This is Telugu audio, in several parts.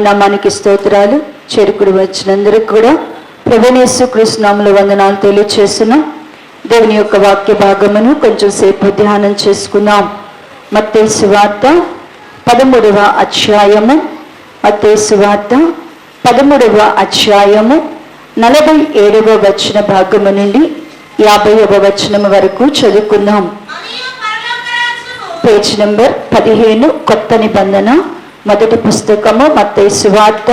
నామానికి స్తోత్రాలు. చేరుకుడి వచ్చినందరికి కూడా ప్రభువైన యేసుక్రీస్తు నామములో వందనాలు తెలియజేస్తున్నాం. దేవుని యొక్క వాక్య భాగమును కొంచెం సేపు ధ్యానం చేసుకుందాం. మత్తయి సువార్త 13వ అధ్యాయము, మత్తయి సువార్త 13వ అధ్యాయము 47వ వచన భాగము నుండి 50వ వచనం వరకు చదువుకుందాం. పేజ్ నంబర్ 15, కొత్త నిబంధన, మొదటి పుస్తకము మత్తయి సువార్త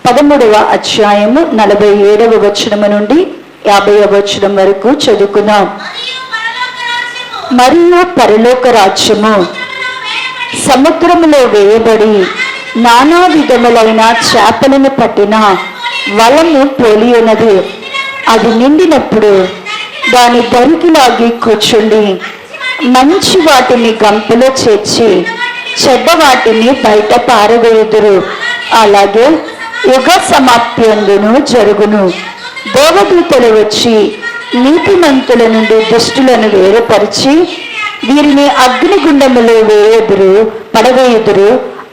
13వ అధ్యాయము 47వ వచనము నుండి 50వ వచనం వరకు చదువుకుందాం. మరియు పరలోక రాజ్యము సముద్రములో వేయబడి నానా విధములైన చేపలను పట్టిన వలను పోలి ఉన్నది. అది నిండినప్పుడు దాని దరికి లాగి కూర్చుండి మంచి వాటిని గంపలో చేర్చి చెడ్డ వాటిని బయట పారవేయుదురు. అలాగే యుగ సమాప్తి అందును జరుగును. దేవదూతలు వచ్చి నీతిమంతుల నుండి దుష్టులను వేరుపరిచి వీరిని అగ్నిగుండములో పడవేయుదురు.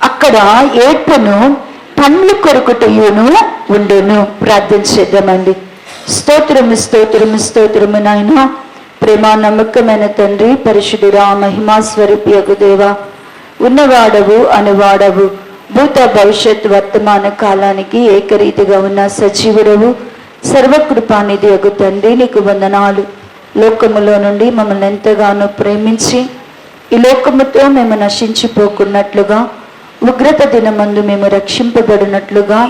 అక్కడ ఏడ్పును పండ్లు కొరుకుటయును ఉండును. ప్రార్థించేద్దామండి. స్తోత్రము స్తోత్రము స్తోత్రము నాయన, ప్రేమ నమ్మకమైన తండ్రి, పరిశుద్ధుడా, మహిమా స్వరూపియగు దేవ, ఉన్నవాడవు అనువాడవు, భూత భవిష్యత్ వర్తమాన కాలానికి ఏకరీతిగా ఉన్న సజీవుడవు, సర్వకృపానిధి అగు తండ్రి, నీకు వందనాలు. లోకములో నుండి మమ్మల్ని ఎంతగానో ప్రేమించి ఈ లోకముతో మేము నశించిపోకున్నట్లుగా, ఉగ్రత దినమందు మేము రక్షింపబడినట్లుగా,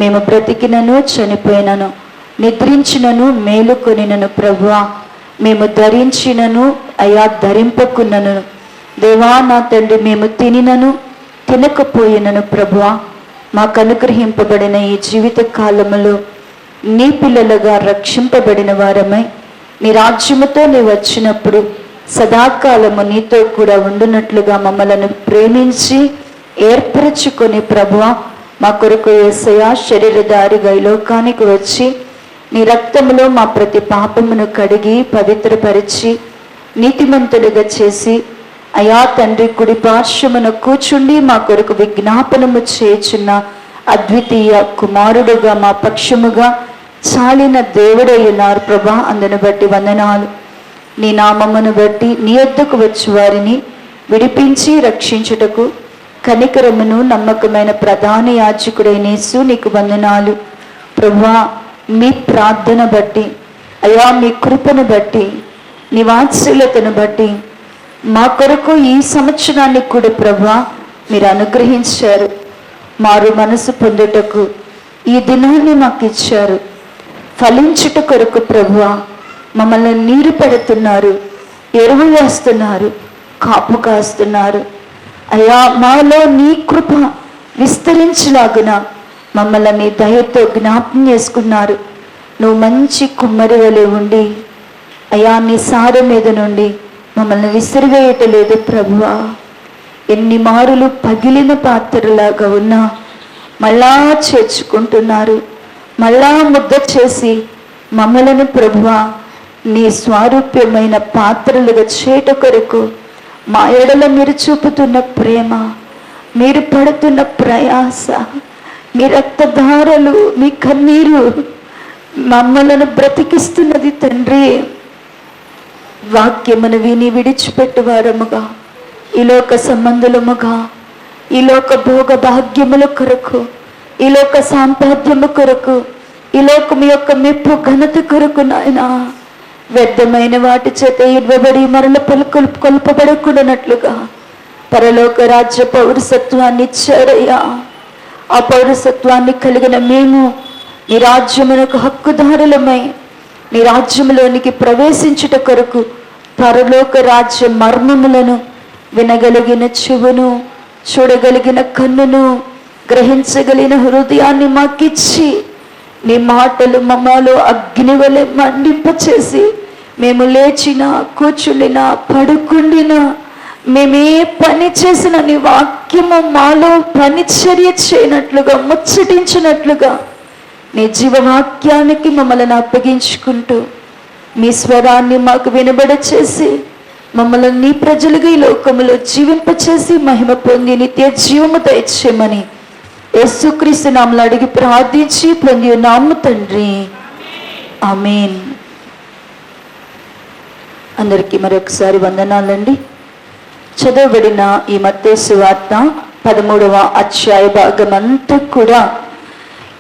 మేము బ్రతికినను చనిపోయినను నిద్రించినను మేలుకొనినను ప్రభువా, మేము ధరించినను అయా ధరింపకున్నను దేవా నా తండ్రి, మేము తినినను తినకపోయినను ప్రభువా, మాకు అనుగ్రహింపబడిన ఈ జీవిత కాలములో నీ పిల్లలుగా రక్షింపబడిన వారమై నీ రాజ్యముతో నీ వచ్చినప్పుడు సదాకాలము నీతో కూడా ఉండునట్లుగా మమ్మలను ప్రేమించి ఏర్పరచుకొని ప్రభువా, మా కొరకు యేసయ్య శరీరధారిగా ఈ లోకానికి వచ్చి నీ రక్తములో మా ప్రతి పాపమును కడిగి పవిత్రపరిచి నీతిమంతుడిగా చేసి అయా తండ్రి కుడి పార్శ్వమున కూర్చుండి మా కొరకు విజ్ఞాపనము చేయుచున్న అద్వితీయ కుమారుడుగా మా పక్షముగా చాలిన దేవుడై ఉన్నారు ప్రభా. అందును బట్టి వందనాలు. నీ నామమును బట్టి నీ యొద్దకు వచ్చి వారిని విడిపించి రక్షించుటకు కనికరమును నమ్మకమైన ప్రధాన యాజకుడైన యేసు నీకు వందనాలు ప్రభువా. మీ ప్రార్థన బట్టి అయా, మీ కృపను బట్టి, నీ వాత్సల్యతను బట్టి మా కొరకు ఈ సంవత్సరాన్ని కూడా ప్రభువా మీరు అనుగ్రహించారు. మారు మనసు పొందుటకు ఈ దినాన్ని మాకు ఇచ్చారు. ఫలించుట కొరకు ప్రభువా మమ్మల్ని నీరు పెడుతున్నారు, ఎరువు వేస్తున్నారు, కాపు కాస్తున్నారు. అయ్యా, మాలో నీ కృప విస్తరించలాగున మమ్మల్ని నీ దయతో జ్ఞాపం చేసుకున్నారు. నువ్వు మంచి కుమ్మరి వలె ఉండి అయ్యా నీ సార మీద నుండి మమ్మల్ని విసిరివేయటలేదు ప్రభువా. ఎన్ని మారులు పగిలిన పాత్రలాగా ఉన్నా మళ్ళా చేర్చుకుంటున్నారు. మళ్ళా ముద్ద చేసి మమ్మలను ప్రభువా నీ స్వారూప్యమైన పాత్రలుగా చేయట కొరకు మా ఎడల మీరు చూపుతున్న ప్రేమ, మీరు పడుతున్న ప్రయాస, మీ రక్తధారలు, మీ కన్నీరు మమ్మలను బ్రతికిస్తున్నది తండ్రి. వాక్యమును విని విడిచిపెట్టువారముగా, ఈ లోక సంబంధులముగా, ఈ లోక భోగ భాగ్యముల కొరకు, ఈ లోక సాంపాద్యము కొరకు, ఈ లోకము యొక్క మెప్పు ఘనత కొరకు నాయన వ్యర్థమైన వాటి చేత ఇవ్వబడి మరల కొల్పబడకూడనట్లుగా పరలోక రాజ్య పౌరసత్వాన్ని ఇచ్చారయ్యా. ఆ పౌరసత్వాన్ని కలిగిన మేము నీ రాజ్యమునకు హక్కుదారులమై నీ రాజ్యములోనికి ప్రవేశించుట కొరకు పరలోక రాజ్య మర్మములను వినగలిగిన చెవును, చూడగలిగిన కన్నును, గ్రహించగలిగిన హృదయాన్ని మాకిచ్చి నీ మాటలు మమ్మలో అగ్ని వలె మండింపచేసి మేము లేచినా, కూర్చుండినా, పడుకుండినా, మేమే పని చేసిన నీ వాక్యము మాలో పనిచర్య చేయనట్లుగా, ముచ్చటించినట్లుగా నీ జీవవాక్యానికి మమ్మల్ని అప్పగించుకుంటూ మీ స్వరాన్ని మాకు వినబడ చేసి మమ్మల్ని నీ ప్రజలుగా ఈ లోకములో జీవింపచేసి మహిమ పొంది నిత్య జీవము దయచేయమని యేసుక్రీస్తు నామములో అడిగి ప్రార్థించి పొంది ఉన్నాము తండ్రి, ఆమేన్. అందరికీ మరొకసారి వందనాలండి. చదవబడిన ఈ మత్తయి సువార్త 13వ అధ్యాయ భాగం అంతా కూడా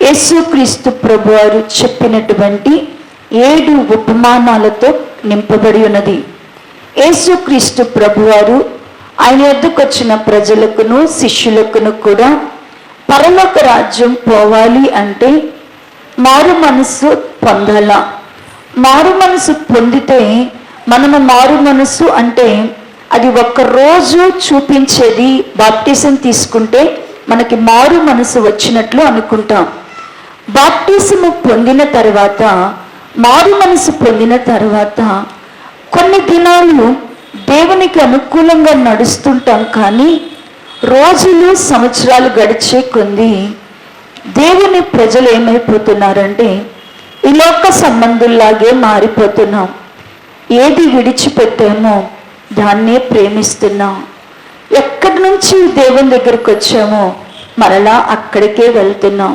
యేసుక్రీస్తు ప్రభువారు చెప్పినటువంటి 7 ఉపమానాలతో నింపబడి ఉన్నది. యేసుక్రీస్తు ప్రభువారు ఆయన వద్దకు వచ్చిన ప్రజలకును శిష్యులకును కూడా పరలోక రాజ్యం పోవాలి అంటే మారు మనసు పొందాలా. మారు మనసు పొందితే మనము మారు మనసు అంటే అది ఒక్కరోజు చూపించేది. బాప్టిజం తీసుకుంటే మనకి మారు మనసు వచ్చినట్లు అనుకుంటాం. బాప్టిజము పొందిన తర్వాత, మారు మనసు పొందిన తర్వాత కొన్ని దినాలు దేవునికి అనుకూలంగా నడుస్తుంటాం. కానీ రోజులు సంవత్సరాలు గడిచే కొద్ది దేవుని ప్రజలు ఏమైపోతున్నారంటే ఈ లోక సంబంధుల్లాగే మారిపోతున్నాం. ఏది విడిచిపెట్టామో దాన్నే ప్రేమిస్తున్నాం. ఎక్కడి నుంచి దేవుని దగ్గరికి వచ్చామో మరలా అక్కడికే వెళ్తున్నాం.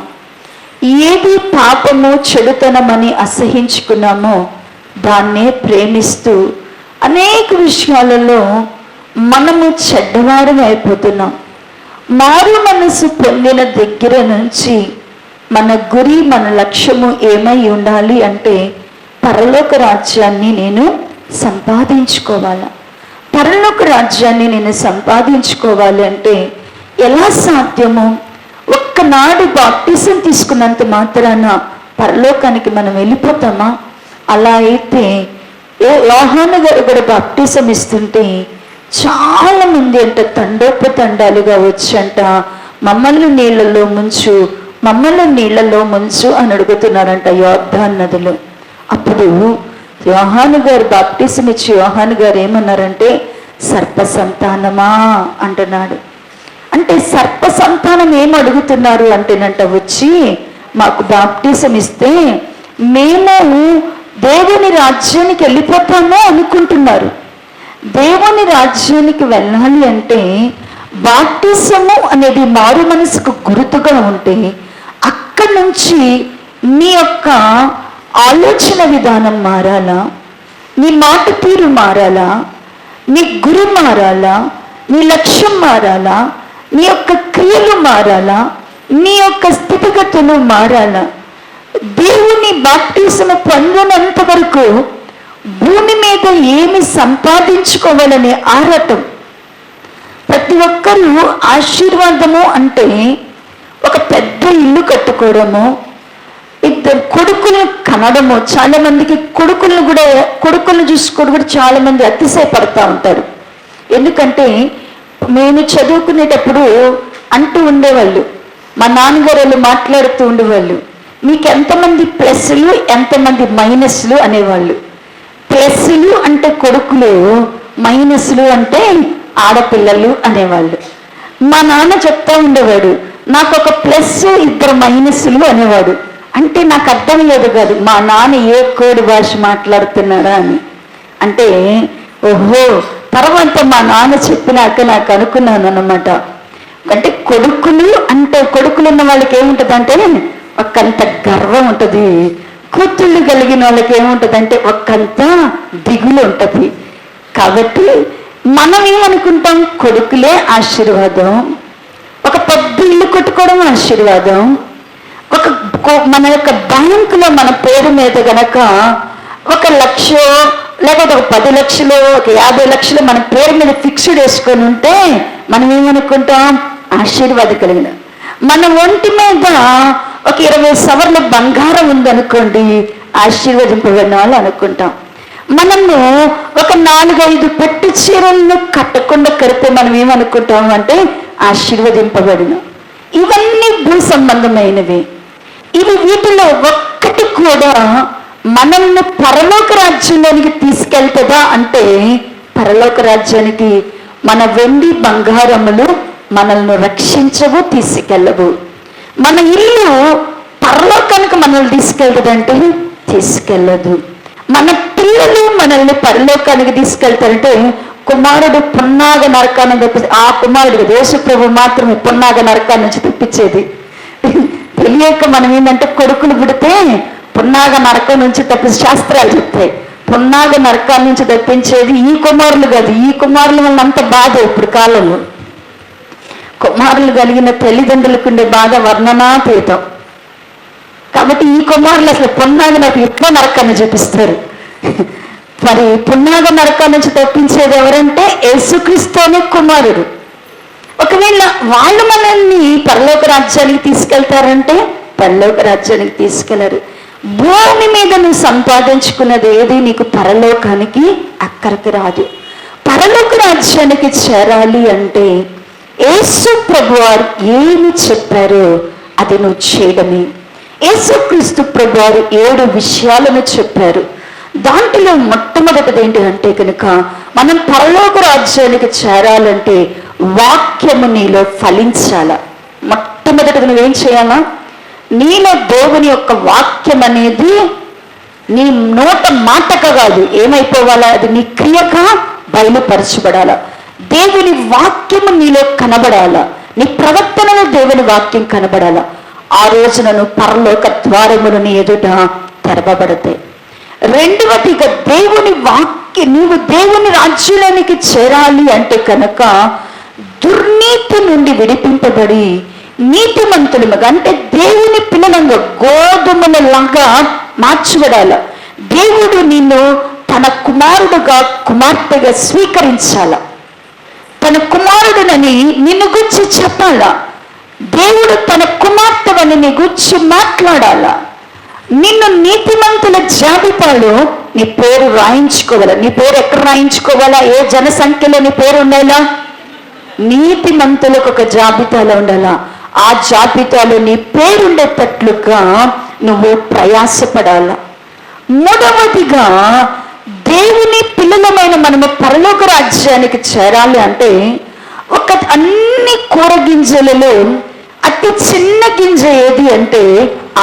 ఏది పాపము చెడుతనమని అసహించుకున్నామో దాన్నే ప్రేమిస్తూ అనేక విషయాలలో మనము చెడ్డవారం అయిపోతున్నాం. మారు మనసు పొందిన దగ్గర నుంచి మన గురి, మన లక్ష్యము ఏమై ఉండాలి అంటే పరలోక రాజ్యాన్ని నేను సంపాదించుకోవాలా. పరలోక రాజ్యాన్ని నేను సంపాదించుకోవాలి అంటే ఎలా సాధ్యమో? ఒక్కనాడు బాప్టిజం తీసుకున్నంత మాత్రాన పరలోకానికి మనం వెళ్ళిపోతామా? అలా అయితే యోహాను గారు కూడా బాప్టిజం ఇస్తుంటే చాలా మంది అంట తండోపతండాలుగా వచ్చంట మమ్మల్ని నీళ్ళలో ముంచు, మమ్మల్ని నీళ్ళలో ముంచు అని అడుగుతున్నారంట యోర్దాను నదిలో. అప్పుడు యోహాను గారు బాప్టిజం ఇచ్చి యోహాను గారు ఏమన్నారంటే సర్ప సంతానమా అంటున్నాడు. అంటే సర్ప సంతానం ఏం అడుగుతున్నారు అంటేనంట వచ్చి మాకు బాప్టిజం ఇస్తే మేము దేవుని రాజ్యానికి వెళ్ళిపోతామో అనుకుంటున్నారు. దేవుని రాజ్యానికి వెళ్ళాలి అంటే బాప్టిజము అనేది మారు మనసుకు గుర్తుగా ఉంటే అక్కడి నుంచి నీ యొక్క ఆలోచన విధానం మారాలా, నీ మాట తీరు మారాలా, నీ గురి మారాలా, నీ లక్ష్యం మారాలా, నీ యొక్క క్రియలు మారాలా, నీ యొక్క స్థితిగతులు మారాలా. దేవుని బాప్టిజం పొందినంత వరకు భూమి మీద ఏమి సంపాదించుకోవాలనే ఆరాటం. ప్రతి ఒక్కరూ ఆశీర్వాదము అంటే ఒక పెద్ద ఇల్లు కట్టుకోవడము, 2 కొడుకులు కనడము. చాలా మందికి కొడుకులను చూసుకోవడం కూడా చాలా మంది అతిశయపడతా ఉంటారు. ఎందుకంటే నేను చదువుకునేటప్పుడు అంటూ ఉండేవాళ్ళు, మా నాన్నగారు వాళ్ళు మాట్లాడుతూ ఉండేవాళ్ళు, మీకు ఎంతమంది ప్లస్లు ఎంతమంది మైనస్లు అనేవాళ్ళు. ప్లస్లు అంటే కొడుకులు, మైనస్లు అంటే ఆడపిల్లలు అనేవాళ్ళు. మా నాన్న చెప్తా ఉండేవాడు, నాకు ఒక ప్లస్ 2 మైనస్లు అనేవాడు. అంటే నాకు అర్థమయ్యేది కాదు మా నాన్న ఏ కోడి భాష మాట్లాడుతున్నాడా అని. అంటే ఓహో తర్వాత మా నాన్న చెప్పినాక నాకు అనుకున్నాను అన్నమాట. అంటే కొడుకులు ఉన్న వాళ్ళకి ఏముంటుంది అంటే ఒకంత గర్వం ఉంటుంది, కూతుళ్ళు కలిగిన వాళ్ళకి ఏముంటుంది అంటే ఒకంత దిగులు ఉంటుంది. కాబట్టి మనం ఏమనుకుంటాం, కొడుకులే ఆశీర్వాదం, ఒక పెద్ద ఇల్లు కట్టుకోవడం ఆశీర్వాదం, మన యొక్క బ్యాంకులో మన పేరు మీద గనక 1 లక్ష లేకపోతే 10 లక్షలు 50 లక్షలు మన పేరు మీద ఫిక్స్డ్ వేసుకొని ఉంటే మనం ఏమనుకుంటాం, ఆశీర్వాదం కలిగిన. మన ఒంటి మీద 20 సవర్ల బంగారం ఉందనుకోండి, ఆశీర్వదింపబడిన వాళ్ళు అనుకుంటాం. మనము 4-5 పట్టు చీరలను కట్టకుండా కడితే మనం ఏమనుకుంటాం అంటే ఆశీర్వదింపబడిన. ఇవన్నీ భూ సంబంధమైనవి. వీటిలో ఒక్కటి కూడా మనల్ని పరలోక రాజ్యంలోనికి తీసుకెళ్తుందా అంటే పరలోక రాజ్యానికి మన వెండి బంగారములు మనల్ని రక్షించవు, తీసుకెళ్ళవు. మన ఇల్లు పరలోకానికి మనల్ని తీసుకెళ్తుందంటే తీసుకెళ్ళదు. మన పిల్లలు మనల్ని పరలోకానికి తీసుకెళ్తారంటే కుమారుడు పున్నాగ నరకాన్ని తప్పి, ఆ కుమారుడు యేసు ప్రభు మాత్రమే పున్నాగ నరకాన్ని నుంచి తప్పించేది. తెలియక మనం ఏంటంటే కొడుకులు పుడితే పున్నాగ నరకం నుంచి తప్పించి శాస్త్రాలు చెప్తాయి. పున్నాగ నరకాల నుంచి తప్పించేది ఈ కుమారులు కాదు. ఈ కుమారుల వల్ల అంత బాధ ఇప్పుడు కాలంలో. కుమారులు కలిగిన తల్లిదండ్రులకు ఉండే బాధ వర్ణనాతీతం. కాబట్టి ఈ కుమారులు అసలు పున్నాగ నరకం ఎట్లా నరకాన్ని చూపిస్తారు. మరి పున్నాగ నరకాల నుంచి తప్పించేది ఎవరంటే యేసుక్రీస్తు అనే కుమారుడు. ఒకవేళ వాళ్ళు మనల్ని పరలోక రాజ్యానికి తీసుకెళ్తారంటే పరలోక రాజ్యానికి తీసుకెళ్లరు. భూమి మీద నువ్వు సంపాదించుకున్నది ఏది నీకు పరలోకానికి అక్కడికి రాదు. పరలోక రాజ్యానికి చేరాలి అంటే యేసు ప్రభువారు ఏమి చెప్పారో అది నువ్వు చేయడమే. యేసుక్రీస్తు ప్రభువారు 7 విషయాలను చెప్పారు. దాంట్లో మొట్టమొదటిది ఏంటి అంటే కనుక మనం పరలోక రాజ్యానికి చేరాలంటే వాక్యము నీలో ఫలించాల. మొట్టమొదటిగా నువ్వేం చేయాలా? నీలో దేవుని యొక్క వాక్యం అనేది నీ నోట మాటక కాదు, ఏమైపోవాలా? అది నీ క్రియగా బయలుపరచబడాల. దేవుని వాక్యము నీలో కనబడాల. నీ ప్రవర్తనలో దేవుని వాక్యం కనబడాల. ఆ రోజున నువ్వు పరలోక ద్వారములు నీ ఎదుట తెరవబడతాయి. రెండవదిగా దేవుని వాక్యం, నీవు దేవుని రాజ్యానికి చేరాలి అంటే కనుక దుర్నీతి నుండి విడిపింపబడి నీతిమంతులుగా అంటే దేవుని పిల్లలంగా గోధుమలలాగా మార్చబడాల. దేవుడు నిన్ను తన కుమారుడుగా కుమార్తెగా స్వీకరించాల. తన కుమారుడునని నిన్ను గురించి చెప్పాలా. దేవుడు తన కుమార్తెవని నీ గురించి మాట్లాడాలా. నిన్ను నీతిమంతుల జాబితాలో నీ పేరు రాయించుకోవాలా. నీ పేరు ఎక్కడ రాయించుకోవాలా? ఏ జనసంఖ్యలో నీ పేరు ఉండాలా? నీతిమంతులకు ఒక జాబితాలో ఉండాలా. ఆ జాబితాలో నీ పేరుండేటట్లుగా నువ్వు ప్రయాసపడాలా. మూడవదిగా దేవుని పిల్లలమైన మనము పరలోక రాజ్యానికి చేరాలి అంటే అన్ని కూరగింజలలో అతి చిన్న గింజ ఏది అంటే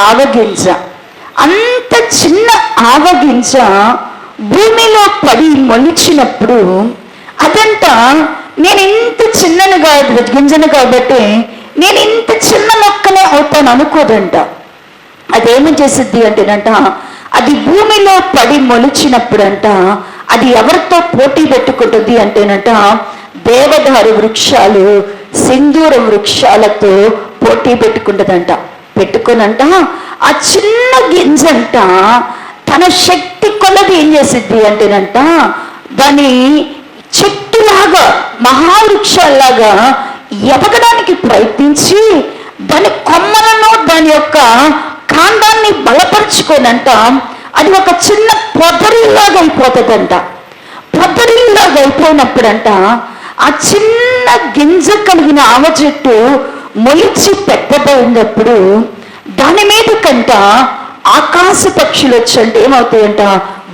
ఆవగింజ. అంత చిన్న ఆవగింజ భూమిలో పడి మొలిచినప్పుడు అదంతా నేను ఇంత చిన్నను గింజను కాబట్టి నేను ఇంత చిన్న మొక్కనే అవుతాను అనుకోదంట. అదేమి చేసిద్ది అంటేనంట, అది భూమిలో పడి మొలిచినప్పుడంట అది ఎవరితో పోటీ పెట్టుకుంటుంది అంటేనంట దేవదారు వృక్షాలు సింధూర వృక్షాలతో పోటీ పెట్టుకుంటుందంట. పెట్టుకునంట ఆ చిన్న గింజంట తన శక్తి కొలది ఏం చేసిద్ది అంటేనంట దాని చెట్టులాగా మహావృక్షాల్లాగా ఎదగడానికి ప్రయత్నించి దాని కొమ్మలను దాని యొక్క కాండాన్ని బలపరుచుకోనంట అది ఒక చిన్న పొదరిల్లాగా అయిపోతుందంట. పొదరిల్లాగా అయిపోయినప్పుడంట ఆ చిన్న గింజ కలిగిన ఆవ చెట్టు మొలిచి పెద్దదైనప్పుడు దాని మీద కంట ఆకాశ పక్షులు వచ్చంటే ఏమవుతాయంట,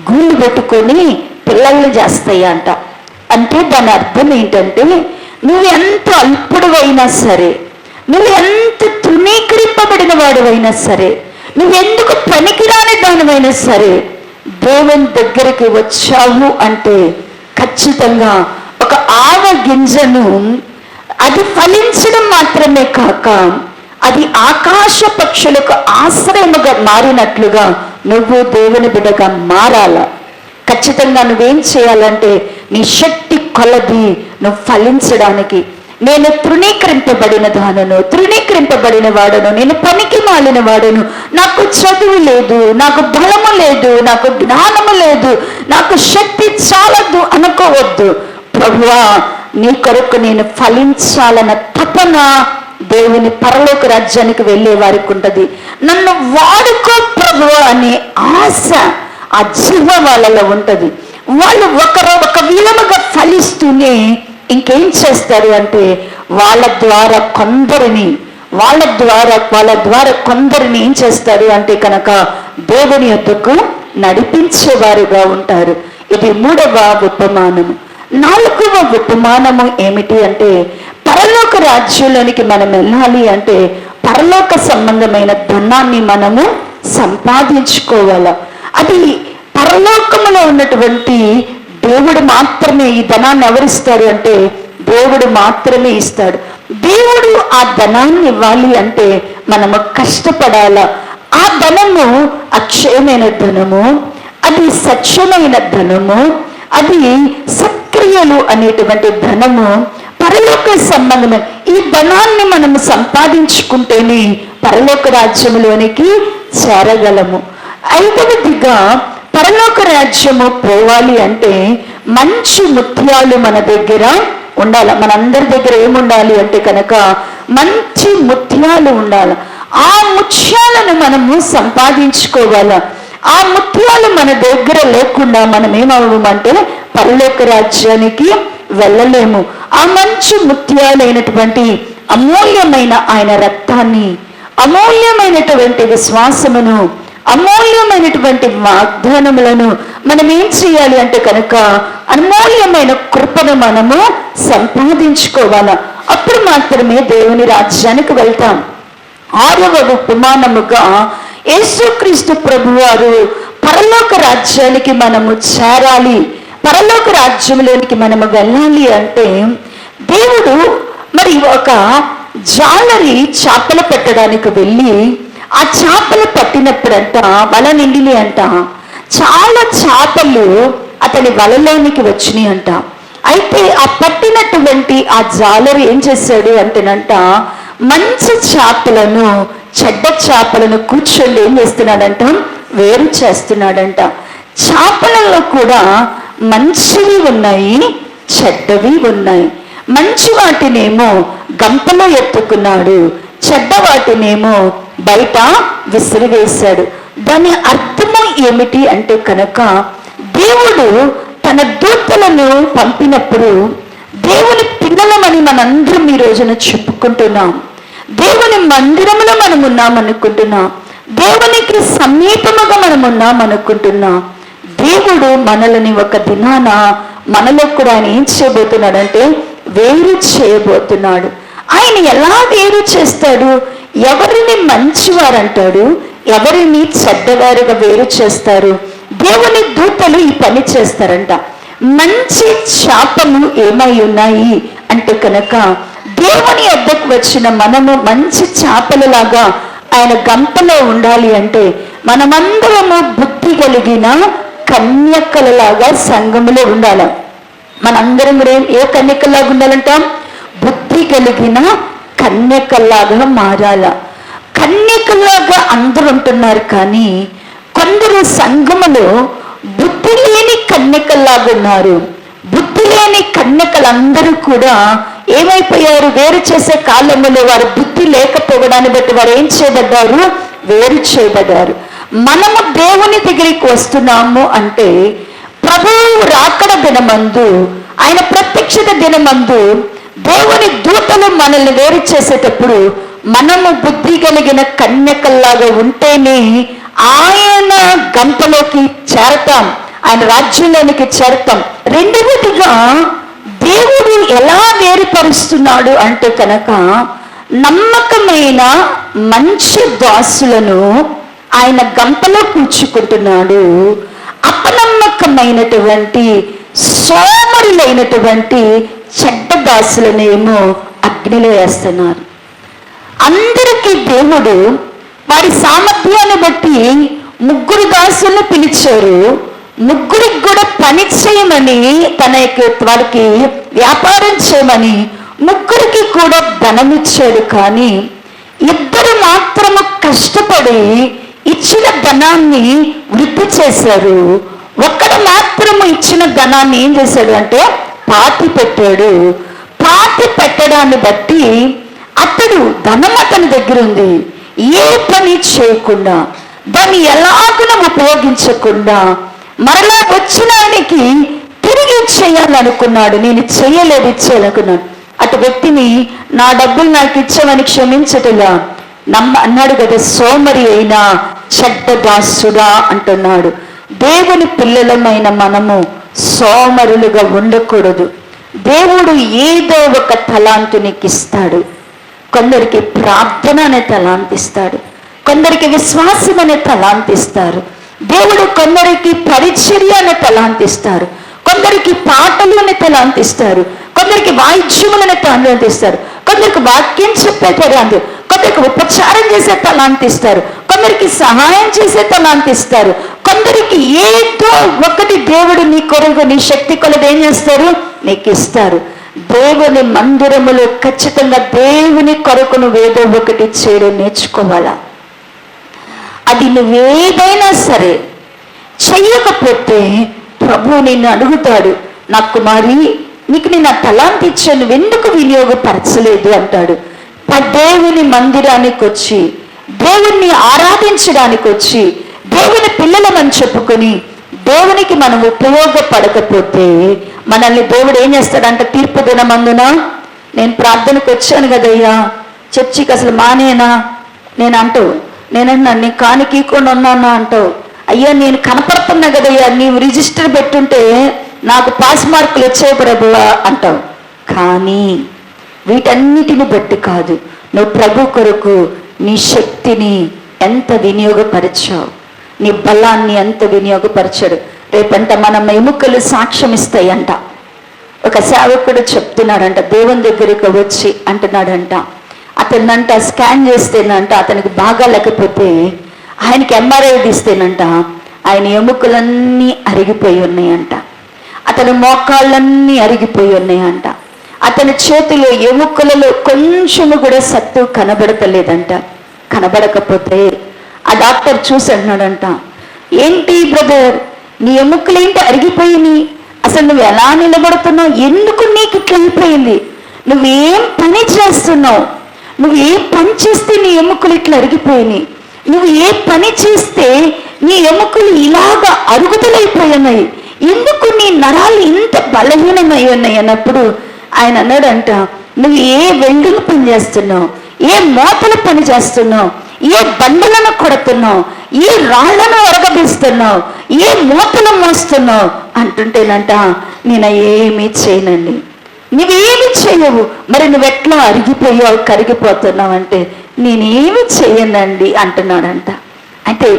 గూళ్ళు పెట్టుకొని పిల్లల్ని చేస్తాయి అంట. అంటే దాని అర్థం ఏంటంటే నువ్వు ఎంత అల్పుడువైనా సరే, నువ్వు ఎంత తృణీకరింపబడిన వాడువైనా సరే, నువ్వెందుకు పనికిరాని దానివైనా సరే, దేవుని దగ్గరికి వచ్చావు అంటే ఖచ్చితంగా ఒక ఆవ గింజను అది ఫలించడం మాత్రమే కాక అది ఆకాశ పక్షులకు ఆశ్రయముగా మారినట్లుగా నువ్వు దేవుని బిడ్డగా మారాల. ఖచ్చితంగా నువ్వేం చేయాలంటే నీ శక్తి కొలది నువ్వు ఫలించడానికి, నేను తృణీకరింపబడిన దానను, తృణీకరింపబడిన వాడను, నేను పనికి మాలిన వాడను, నాకు చదువు లేదు, నాకు బలము లేదు, నాకు జ్ఞానము లేదు, నాకు శక్తి చాలదు అనుకోవద్దు. ప్రభువా, నీ కొరకు నేను ఫలించాలన్న తపన దేవుని పరలోక రాజ్యానికి వెళ్ళే వారికి ఉంటుంది. నన్ను వాడుకో ప్రభువా అనే ఆశ ఆ జీవ వాళ్ళలో ఉంటుంది. వాళ్ళు ఒక విధముగా ఫలిస్తూనే ఇంకేం చేస్తారు అంటే వాళ్ళ ద్వారా కొందరిని ఏం చేస్తారు అంటే కనుక దేవుని యొద్దకు నడిపించేవారుగా ఉంటారు. ఇది 3వ ఉపమానము. 4వ ఉపమానము ఏమిటి అంటే పరలోక రాజ్యంలోనికి మనం వెళ్ళాలి అంటే పరలోక సంబంధమైన ధనాన్ని మనము సంపాదించుకోవాల. అది పరలోకములో ఉన్నటువంటి దేవుడు మాత్రమే ఈ ధనాన్ని ఎవరిస్తాడు అంటే దేవుడు మాత్రమే ఇస్తాడు. దేవుడు ఆ ధనాన్ని ఇవ్వాలి అంటే మనము కష్టపడాలా. ఆ ధనము అక్షయమైన ధనము, అది సత్యమైన ధనము, అది సక్రియలు అనేటువంటి ధనము, పరలోక సంబంధమైన ఈ ధనాన్ని మనము సంపాదించుకుంటేనే పరలోక రాజ్యములోనికి చేరగలము. ఐదవదిగా పరలోక రాజ్యము పోవాలి అంటే మంచి ముత్యాలు మన దగ్గర ఉండాలి. మనందరి దగ్గర ఏముండాలి అంటే కనుక మంచి ముత్యాలు ఉండాలి. ఆ ముత్యాలను మనము సంపాదించుకోవాలా. ఆ ముత్యాలు మన దగ్గర లేకుండా మనం ఏమవ్వమంటే పరలోక రాజ్యానికి వెళ్ళలేము. ఆ మంచి ముత్యాలైనటువంటి అమూల్యమైన ఆయన రక్తాన్ని, అమూల్యమైనటువంటి విశ్వాసమును, అమూల్యమైనటువంటి వాగ్దానములను మనం ఏం చేయాలి అంటే కనుక అమూల్యమైన కృపను మనము సంపాదించుకోవాలా. అప్పుడు మాత్రమే దేవుని రాజ్యానికి వెళ్తాం. 6వ ఉపమానముగా యేసుక్రీస్తు ప్రభువారు పరలోక రాజ్యానికి మనము చేరాలి, పరలోక రాజ్యంలోనికి మనము వెళ్ళాలి అంటే దేవుడు మరి ఒక జాలరి చేపలు పెట్టడానికి వెళ్ళి ఆ చేపలు పట్టినప్పుడంట వల నిండిని అంట చాలా చేపలు అతని వలలోనికి వచ్చినాయి అంట. అయితే ఆ పట్టినటువంటి ఆ జాలరి ఏం చేశాడు అంటేనంట మంచి చేపలను చెడ్డ చేపలను కూర్చొని ఏం చేస్తున్నాడంట వేరు చేస్తున్నాడంట. చేపలలో కూడా మంచివి ఉన్నాయి, చెడ్డవి ఉన్నాయి. మంచి వాటినేమో గంపలో ఎత్తుకున్నాడు, చెడ్డ వాటినేమో బయట విసిరివేశాడు. దాని అర్థము ఏమిటి అంటే కనుక దేవుడు తన దూతలను పంపినప్పుడు దేవుని పిల్లలమని మనందరం ఈ రోజున చెప్పుకుంటున్నాం. దేవుని మందిరంలో మనం ఉన్నాం అనుకుంటున్నాం, దేవునికి సమీపముగా మనం ఉన్నాం అనుకుంటున్నాం. దేవుడు మనల్ని ఒక దినాన మనలో కూడా ఆయన ఏం చేయబోతున్నాడంటే వేరు చేయబోతున్నాడు. ఆయన ఎలా వేరు చేస్తాడు? ఎవరిని మంచివారు అంటాడు, ఎవరిని చెడ్డవారుగా వేరు చేస్తారు. దేవుని దూతలు ఈ పని చేస్తారంట. మంచి చేపలు ఏమై ఉన్నాయి అంటే కనుక దేవుని వద్దకు వచ్చిన మనము మంచి చేపలలాగా ఆయన గంపలో ఉండాలి అంటే మనమందరము బుద్ధి కలిగిన కన్యకలలాగా సంఘములో ఉండాలి. మనందరం కూడా ఏ కన్యకలాగా ఉండాలంటాం? బుద్ధి కలిగిన కన్యకల్లాగా మారాల. కన్యకల్లాగా అందరూ ఉంటున్నారు, కానీ కొందరు సంఘములో బుద్ధి లేని కన్యకల్లాగా ఉన్నారు. బుద్ధి లేని కన్యకలందరూ కూడా ఏమైపోయారు? వేరు చేసే కాలంలో వారు బుద్ధి లేకపోవడాన్ని బట్టి వారు ఏం చేయబడ్డారు? వేరు చేయబడ్డారు. మనము దేవుని దగ్గరికి వస్తున్నాము అంటే ప్రభువు రాకడ దినమందు, ఆయన ప్రత్యక్షత దినమందు దేవుని దూతలు మనల్ని వేరు చేసేటప్పుడు మనము బుద్ధి కలిగిన కన్యకల్లాగా ఉంటేనే ఆయన గంపలోకి చేరతాం, ఆయన రాజ్యంలోనికి చేరతాం. రెండవదిగా దేవుడు ఎలా వేరుపరుస్తున్నాడు అంటే కనుక నమ్మకమైన మంచి దాసులను ఆయన గంపలో కూర్చుకుంటున్నాడు, అపనమ్మకమైనటువంటి సోమరులైనటువంటి చెడ్డ దాసులనేమో అగ్నిలో వేస్తున్నారు. అందరికీ దేవుడు వారి సామర్థ్యాన్ని బట్టి 3 దాసులను పిలిచారు. 3కి కూడా పని చేయమని, వారికి వ్యాపారం చేయమని 3కి కూడా ధనం ఇచ్చాడు. కానీ 2 మాత్రము కష్టపడి ఇచ్చిన ధనాన్ని వృద్ధి చేశారు. 1 మాత్రము ఇచ్చిన ధనాన్ని ఏం చేశాడు అంటే పాతి పెట్టాడు. పాతి పెట్టడాన్ని బట్టి అతడు ధనం అతని దగ్గర ఉంది, ఏ పని చేయకుండా దాన్ని ఎలాగున ఉపయోగించకుండా మరలా వచ్చిన ఆయనకి తిరిగి చేయాలనుకున్నాడు. నేను చేయలేదు, ఇచ్చేయాలనుకున్నాడు. అటు వ్యక్తిని నా డబ్బులు నాకు ఇచ్చామని క్షమించటలా అన్నాడు కదా, సోమరి అయినా చెడ్డ దాసుడా అంటున్నాడు. దేవుని పిల్లలమైన మనము సోమరులుగా ఉండకూడదు. దేవుడు ఏదో ఒక తలాంతు నీకు ఇస్తాడు. కొందరికి ప్రార్థన అనే తలాంతు ఇస్తాడు, కొందరికి విశ్వాసం అనే తలాంతు ఇస్తారు. దేవుడు కొందరికి పరిచర్య అనే తలాంతు ఇస్తారు, కొందరికి పాటలు అనే తలాంతు ఇస్తారు, కొందరికి వాయిద్యములనే తలాంతు ఇస్తారు, కొందరికి వాక్యం చెప్పే తలాంతు, కొందరికి ఉపచారం చేసే తలాంతు ఇస్తారు, కొందరికి సహాయం చేసే తలాంతు ఇస్తారు, కొందరికి ఏదో ఒకటి దేవుడు నీ కొరకు నీ శక్తి కొలది ఏం చేస్తారు, నీకు ఇస్తారు. దేవుని మందిరములో ఖచ్చితంగా దేవుని కొరకు నువ్వేదో ఒకటి చేయడం నేర్చుకోవాలా. అది నువ్వేదైనా సరే చెయ్యకపోతే ప్రభు నిన్ను అడుగుతాడు, నా కుమారి నీకు నేను ఆ తలాంతి ఇచ్చాను, నువ్వెందుకు వినియోగపరచలేదు అంటాడు. దేవుని మందిరానికి వచ్చి దేవుణ్ణి ఆరాధించడానికి వచ్చి దేవుని పిల్లలమని చెప్పుకొని దేవునికి మనం ఉపయోగపడకపోతే మనల్ని దేవుడు ఏం చేస్తాడంట, తీర్పు దినమందున నేను ప్రార్థనకు వచ్చాను కదయ్యా, చర్చికి అసలు మానేనా నేను అంటావు, నేనన్నా నీ కానికీకుండా ఉన్నానా అంటావు, అయ్యా నేను కనపడుతున్నా కదయ్యా నీవు రిజిస్టర్ పెట్టుంటే నాకు పాస్ మార్కులు వచ్చాయి ప్రభువా అంటావు. కానీ వీటన్నిటిని బట్టి కాదు, నువ్వు ప్రభు కొరకు నీ శక్తిని ఎంత వినియోగపరిచావు, నీ బలాన్ని ఎంత వినియోగపరిచాడు. రేపంట మన ఎముకలు సాక్ష్యం ఇస్తాయంట. ఒక సేవకుడు చెప్తున్నాడంట, దేవుని దగ్గరికి వచ్చి అంటున్నాడంట, అతనంట స్కాన్ చేస్తేనంట అతనికి బాగా లేకపోతే ఆయనకి ఎంఆర్ఐ తీస్తేనంట ఆయన ఎముకలన్నీ అరిగిపోయి ఉన్నాయంట, అతని మోకాళ్ళన్నీ అరిగిపోయి ఉన్నాయంట, అతని చేతిలో ఎముకలలో కొంచెము కూడా సత్తు కనబడతలేదంట. కనబడకపోతే ఆ డాక్టర్ చూసి అన్నాడంట, ఏంటి బ్రదర్ నీ ఎముకలేంటి అరిగిపోయినాయి, అసలు నువ్వు ఎలా నిలబడుతున్నావు, ఎందుకు నీకు ఇట్లా అయిపోయింది, నువ్వేం పని చేస్తున్నావు, నువ్వు ఏ పని చేస్తే నీ ఎముకలు ఇట్లా అరిగిపోయినాయి, నువ్వు ఏ పని చేస్తే నీ ఎముకలు ఇలాగా అరుగుదలైపోయినాయి, ఎందుకు నీ నరాలు ఇంత బలహీనమై ఉన్నాయి అన్నప్పుడు ఆయన అన్నాడంట, నువ్వు ఏ వెల్డింగ్ పని చేస్తున్నావు, ఏ మోతల పని చేస్తున్నావు, ఏ బండలను కొడుతున్నావు, ఏ రాళ్లను ఒరగబిస్తున్నావు, ఏ మూతలు మోస్తున్నావు అంటుంటేనంట, నేను ఏమీ చేయనండి. నువ్వేమి చేయవు, మరి నువ్వెట్లా అరిగిపోయావు కరిగిపోతున్నావు అంటే నేనేమి చేయనండి అంటున్నాడంట. అంటే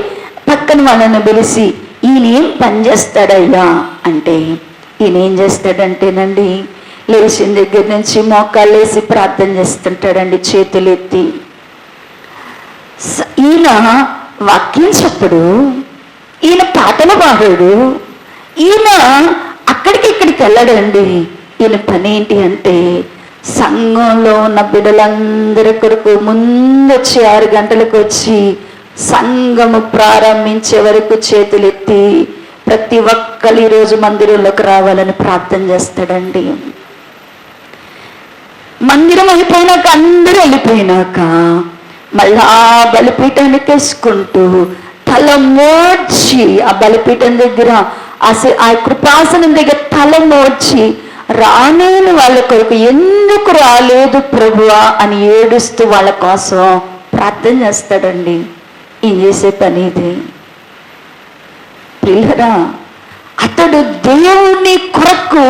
పక్కన వాళ్ళని పిలిచి ఈయనేం పని చేస్తాడయ్యా అంటే, ఈయనేం చేస్తాడంటేనండి లేచిన దగ్గర నుంచి మోకాళ్ళు వేసి ప్రార్థన చేస్తుంటాడండి చేతులు ఎత్తి. ఈయన వాక్యం చెప్పడు, ఈయన పాటలు పాడాడు, ఈయన అక్కడికి ఇక్కడికి వెళ్ళడండి. ఈయన పని ఏంటి అంటే సంఘంలో ఉన్న బిడ్డలందరి కొరకు ముందొచ్చి 6 గంటలకు వచ్చి సంఘము ప్రారంభించే వరకు చేతులెత్తి ప్రతి ఒక్కరు ఈరోజు మందిరంలోకి రావాలని ప్రార్థన చేస్తాడండి. మందిరం అయిపోయినాక అందరూ వెళ్ళిపోయినాక మళ్ళా బలిపీఠానికి వేసుకుంటూ తల మోడ్చి ఆ బలిపీఠం దగ్గర ఆ కృపాసనం దగ్గర తల మోడ్చి రానేని వాళ్ళ కొరకు ఎందుకు రాలేదు ప్రభువా అని ఏడుస్తూ వాళ్ళ కోసం ప్రార్థన చేస్తాడండి. ఏం చేసే పని ఇది పిల్లరా? అతడు దేవుని కొరకు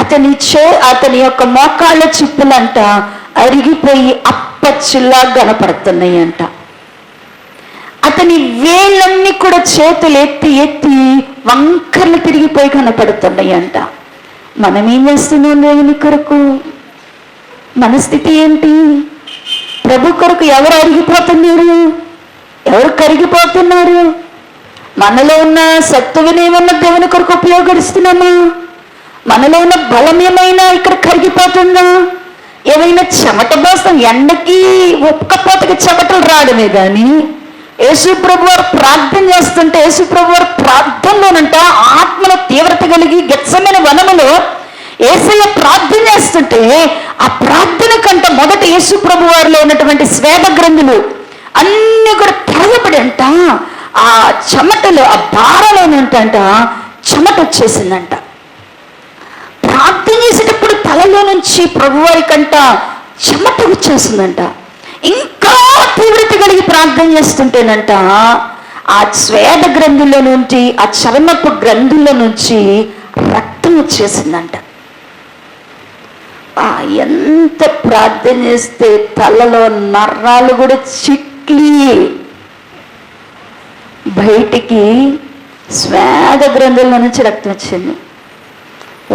అతని యొక్క మోకాళ్ళ చిప్పులంట అరిగిపోయి అప్పచ్చిల్లా కనపడుతున్నాయి అంట. అతని వేళ్ళన్నీ కూడా చేతులు ఎత్తి ఎత్తి వంకర్లు తిరిగిపోయి కనపడుతున్నాయి అంట. మనం ఏం చేస్తున్నాం దేవుని కొరకు? మన స్థితి ఏంటి? ప్రభు కొరకు ఎవరు అరిగిపోతున్నారు, ఎవరు కరిగిపోతున్నారు? మనలో ఉన్న సత్తువనేమన్నా దేవుని కొరకు ఉపయోగిస్తున్నామా? మనలో ఉన్న బలం ఏమైనా ఇక్కడ కరిగిపోతుందా? ఏమైనా చెమట బోసం ఎండకి ఒక్కపోతకి చెమటలు రావడమే కానీ యేసు ప్రభు వారు ప్రార్థన చేస్తుంటే యేసు ప్రభు వారు ప్రార్థనలోనంట ఆత్మలో తీవ్రత కలిగి గెత్సెమనే వనములో యేసయ్య ప్రార్థన చేస్తుంటే ఆ ప్రార్థన కంటే మొదట యేసు ప్రభు వారిలో ఉన్నటువంటి స్వేద గ్రంథులు అన్ని కూడా తెరవబడి అంట ఆ చెమటలో ఆ భారలోనంట చెమట వచ్చేసిందంట. ప్రార్థన చేసేటప్పుడు తలలో నుంచి ప్రభువారి కంట చెమట వచ్చేసిందంట. ఇంకా తీవ్రత కలిగి ప్రార్థన చేస్తుంటేనంట ఆ స్వేద గ్రంథుల నుంచి ఆ చర్మపు గ్రంథుల నుంచి రక్తం వచ్చేసిందంట. ఎంత ప్రార్థన చేస్తే తలలో నర్రాలు కూడా చిట్లి బయటికి స్వేద గ్రంథుల నుంచి రక్తం వచ్చింది.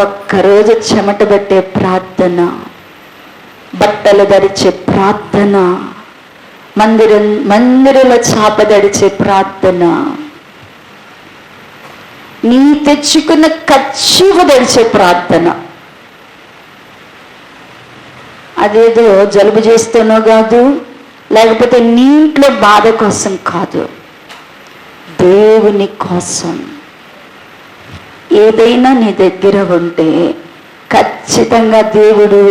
ఒక్కరోజు చెమట పట్టే ప్రార్థన బట్టలు ధరించే ప్రార్థన, మందిరుల చాప ధరించే ప్రార్థన, నీ తెచ్చుకున్న కచ్చిపు ధరించే ప్రార్థన. అదేదో జలుబు చేస్తేనో కాదు, లేకపోతే నీ ఇంట్లో బాధ కోసం కాదు, దేవుని కోసం. ఏదైనా నీ దగ్గర ఉంటే ఖచ్చితంగా దేవుడు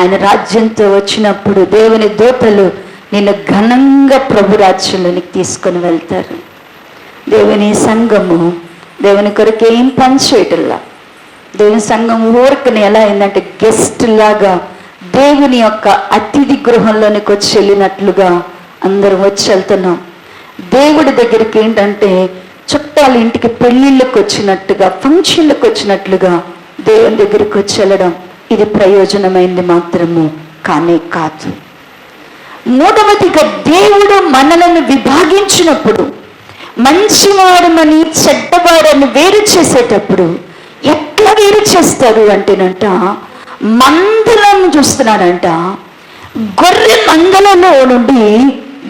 ఆయన రాజ్యంతో వచ్చినప్పుడు దేవుని దూతలు నిన్ను ఘనంగా ప్రభు రాజ్యంలోనికి తీసుకొని వెళ్తారు. దేవుని సంఘము దేవుని కొరకు ఏం పని చేయటంలా, దేవుని సంఘం ఊరికని ఎలా అయిందంటే గెస్ట్ లాగా దేవుని యొక్క అతిథి గృహంలోనికి వచ్చి వెళ్ళినట్లుగా అందరం వచ్చి వెళ్తున్నాం. దేవుడి దగ్గరికి ఏంటంటే చుట్టాలు ఇంటికి పెళ్ళిళ్ళకి వచ్చినట్టుగా, ఫంక్షన్లకు వచ్చినట్లుగా దేవుని దగ్గరికి వచ్చి వెళ్ళడం, ఇది ప్రయోజనమైంది మాత్రము కానే కాదు. మూడవదిగా దేవుడు మనలను విభాగించినప్పుడు, మంచివాడమని చెడ్డవాడని వేరు చేసేటప్పుడు ఎట్లా వేరు చేస్తారు అంటేనంట, మందలను చూస్తున్నాడంట. గొర్రె మందలలో నుండి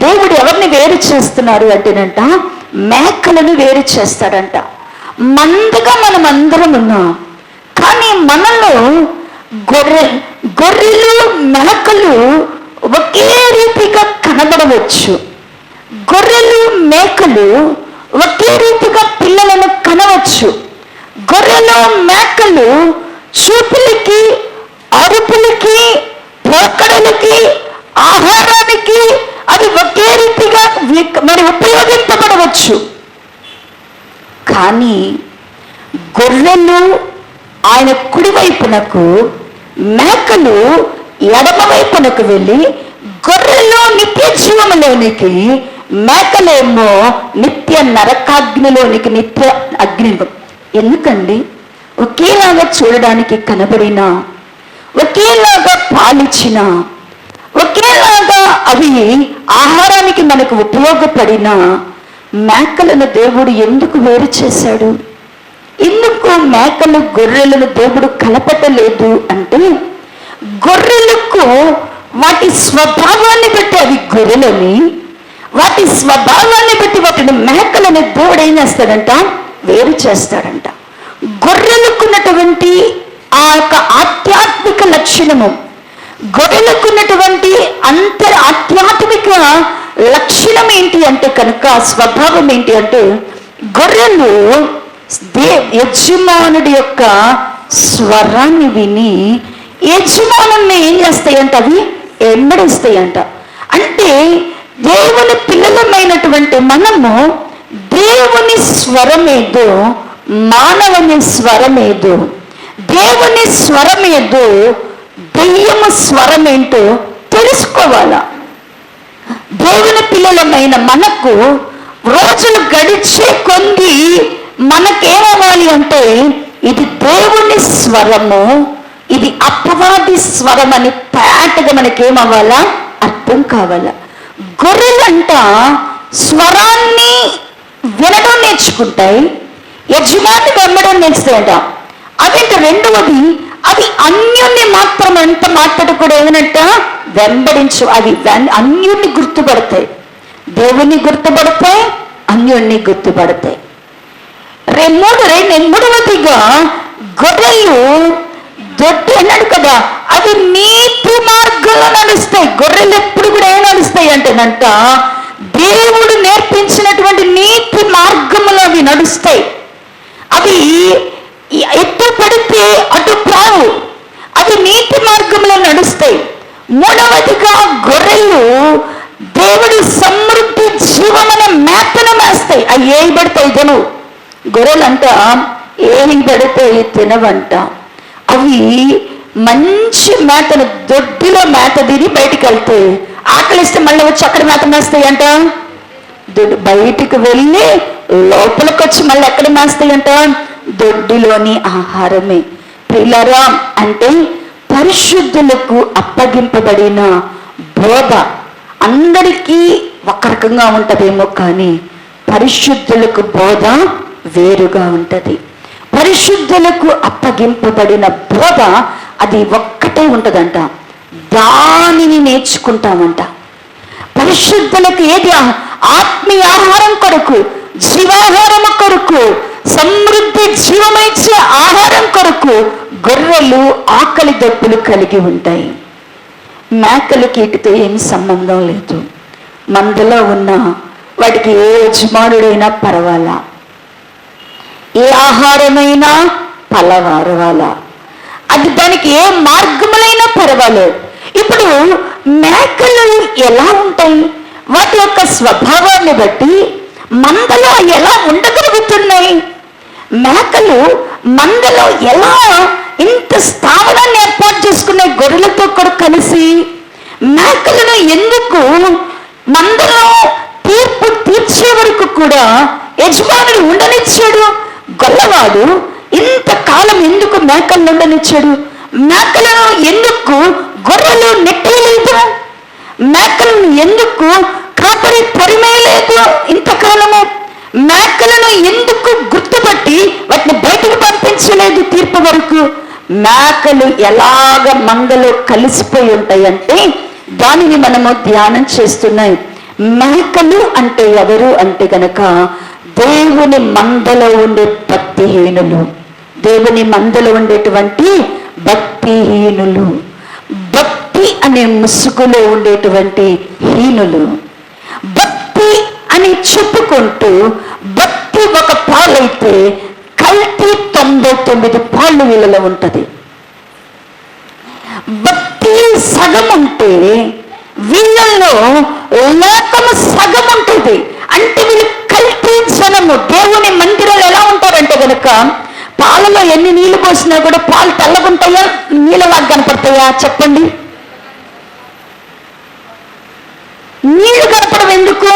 దేవుడు ఎవరిని వేరు చేస్తున్నారు అంటేనంట, మేకలను వేరు చేస్తాడంట. మందగా మనం అందరం ఉన్నాం, కానీ మనలో గొర్రెలు మేకలు ఒకే రీతిగా కనబడవచ్చు. గొర్రెలు మేకలు ఒకే రీతిగా పిల్లలను కనవచ్చు. గొర్రెలు మేకలు చూపులకి, అరుపులకి, పోకడలకి, ఆహారానికి అవి ఒకే రీతిగా మరి ఉపయోగింపబడవచ్చు. కానీ గొర్రెలు ఆయన కుడివైపునకు, మేకలు ఎడమ వైపునకు వెళ్ళి, గొర్రెలు నిత్య జీవములోనికి, మేకలేమో నిత్య నరకాగ్నిలోనికి, నిత్య అగ్ని. ఎందుకండి? ఒకేలాగా చూడడానికి కనబడినా, ఒకేలాగా పాలిచ్చిన, ఒకేలాగా అవి ఆహారానికి మనకు ఉపయోగపడిన మేకలను దేవుడు ఎందుకు వేరు చేశాడు? ఎందుకు మేకలు గొర్రెలను దేవుడు కలపటలేదు అంటే, గొర్రెలకు వాటి స్వభావాన్ని బట్టి అవి గొర్రెలని, వాటి స్వభావాన్ని బట్టి వాటిని మేకలని దేవుడు ఏం చేస్తాడంట? వేరు చేస్తాడంట. గొర్రెలకున్నటువంటి ఆ యొక్క ఆధ్యాత్మిక లక్షణము, గొర్రెలకున్నటువంటి ఆధ్యాత్మిక లక్షణం ఏంటి అంటే కనుక, స్వభావం ఏంటి అంటే, గొర్రెలు యజమానుడి యొక్క స్వరాన్ని విని యజమానుని ఏం చేస్తాయంట? అవి వెంబడిస్తాయంట. అంటే దేవుని పిల్లలమైనటువంటి మనము దేవుని స్వరమేదో, మానవుని స్వరమేదో, దేవుని స్వరమేదో, దెయ్యము స్వరమేంటో తెలుసుకోవాలా. దేవుని పిల్లలమైన మనకు రోజులు గడిచే కొంది మనకేమవ్వాలి అంటే, ఇది దేవుని స్వరము, ఇది అపవాది స్వరం అని తేటగా మనకేమవ్వాలా? అర్థం కావాలా. గొర్రెలంట స్వరాన్ని వినడం నేర్చుకుంటాయి, యజమాని వెంబడం నేర్చుతాయంట. అదేంట రెండవది, అవి అన్యుణ్ణి మాత్రం ఎంత మాట్లాడు కూడా ఏమనంట వెంబడించు. అవి అన్యుణ్ణి గుర్తుపడతాయి, దేవుణ్ణి గుర్తుపడతాయి, అన్యుణ్ణి గుర్తుపడతాయి. మూడవదిగా గొర్రెలు దొడ్డి అన్నాడు కదా, అవి నీతి మార్గంలో నడుస్తాయి. గొర్రెలు ఎప్పుడు కూడా ఏం నడుస్తాయి అంటేనంట, దేవుడు నేర్పించినటువంటి నీతి మార్గంలో అవి నడుస్తాయి. అవి ఎటు పడితే అటు ప్రావు, అవి నీతి మార్గంలో నడుస్తాయి. మూడవదిగా గొర్రెలు దేవుడు సమృద్ధి జీవమైన మేతను వేస్తాయి. అవి ఏవి పడతాయి తిను. గొర్రెలంట ఏవి పడితే తినవంట. అవి మంచి మేతను, దొడ్డిలో మేత తిని బయటికి వెళ్తాయి. ఆకలిస్తే మళ్ళీ వచ్చి అక్కడ మేత మేస్తాయంట. బయటికి వెళ్ళి లోపలికి వచ్చి మళ్ళీ ఎక్కడ మేస్తాయంట? దొడ్డిలోని ఆహారమే. ప్రియులారా, అంటే పరిశుద్ధులకు అప్పగింపబడిన బోధ అందరికీ ఒక రకంగా ఉంటదేమో, కానీ పరిశుద్ధులకు బోధ వేరుగా ఉంటది. పరిశుద్ధులకు అప్పగింపబడిన బోధ అది ఒక్కటే ఉంటదంట. దానిని నేర్చుకుంటామంట. పరిశుద్ధులకు ఏది ఆత్మీయ ఆహారం కొరకు, జీవాహారం కొరకు, సమృద్ధి జీవమిచ్చే ఆహారం కొరకు గొర్రెలు ఆకలి దప్పులు కలిగి ఉంటాయి. మేకలకి వీటితో ఏం సంబంధం లేదు. మందలో ఉన్న వాటికి ఏ యజమానుడైనా పర్వాలా, ఏ ఆహారమైనా పర్వాలా, అది దానికి ఏ మార్గములైనా పర్వాలేదు. ఇప్పుడు మేకలు ఎలా ఉంటాయి? వాటి యొక్క స్వభావాన్ని బట్టి మందలో ఎలా ఉండగలుగుతున్నాయి? మేకలు మందలో ఎలా ఇంత స్థావరాన్ని ఏర్పాటు చేసుకునే గొర్రెలతో కూడా కలిసి మేకలను ఎందుకు మందలో తీర్పు తీర్చే వరకు కూడా యజమానుడు ఉండనిచ్చాడు? గొల్లవాడు ఇంతకాలం ఎందుకు మేకలను ఉండనిచ్చాడు? మేకలను ఎందుకు గొర్రెలు నెట్టేయలేదు? మేకలను ఎందుకు కాపరి తరిమేయలేదు ఇంతకాలము? మేకలను ఎందుకు గుర్తుపట్టి వాటిని బయటకు పంపించలేదు తీర్పు వరకు? మేకలు ఎలాగ మందలో కలిసిపోయి ఉంటాయంటే దానిని మనము ధ్యానం చేస్తున్నాయి. మేకలు అంటే ఎవరు అంటే గనక దేవుని మందలో ఉండే భక్తిహీనులు, దేవుని మందలో ఉండేటువంటి భక్తిహీనులు, భక్తి అనే ముసుగులో ఉండేటువంటి హీనులు. భక్తి అని చెప్పుకుంటూ భక్తి ఒక పాలైతే కల్తీ 99 పాళ్ళు వీళ్ళలో ఉంటది. భక్తి సగం ఉంటే వీళ్ళల్లో లోకము సగం ఉంటుంది. అంటే వీళ్ళు కల్తీ జనము. దేవుని మందిరాలు ఎలా ఉంటారంటే కనుక పాలలో ఎన్ని నీళ్లు పోసినా కూడా పాలు తెల్లగుంటాయా, నీళ్ళలాగా కనపడతాయా? చెప్పండి. నీళ్లు కనపడం ఎందుకు?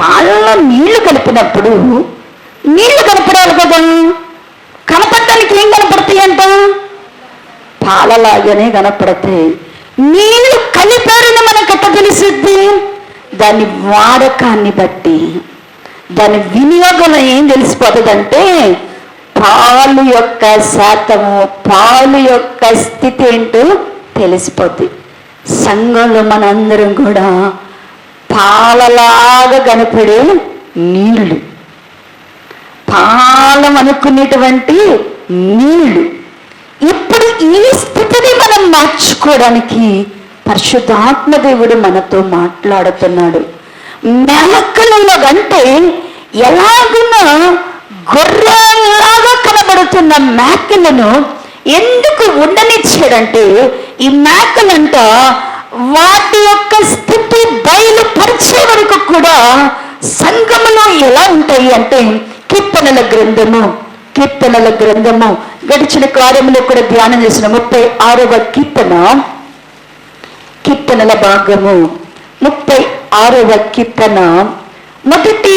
పాలలో నీళ్లు కలిపినప్పుడు నీళ్లు కనపడాలి కదా. కనపడటానికి ఏం కనపడతాయి అంట? పాలలాగానే కనపడతాయి. నీళ్లు కలిపారని మనకు ఎట్లా తెలుస్తుంది? దాని వాడకాన్ని బట్టి, దాని వినియోగంలో ఏం తెలిసిపోతుందంటే పాలు యొక్క శాతము, పాలు యొక్క స్థితి ఏంటో తెలిసిపోద్ది. సంఘంలో మనందరం కూడా పాలలాగా కనపడే నీళ్లు, పాలం అనుకునేటువంటి నీళ్లు. ఇప్పుడు ఈ స్థితిని మనం మార్చుకోవడానికి పరిశుద్ధాత్మ దేవుడు మనతో మాట్లాడుతున్నాడు. మేకలలో అంటే ఎలాగున్నా గొర్రెలాగా కనబడుతున్న మేకలను ఎందుకు ఉండనిచ్చాడంటే ఈ మేకలంట వాటి యొక్క స్థితి బయలుపరిచే వరకు కూడా సంఘములో ఎలా ఉంటాయి అంటే కీర్తనల గ్రంథము గడిచిన కార్యములో కూడా ధ్యానం చేసిన 36వ కీర్తనల భాగము 36వ కీర్తన మొదటి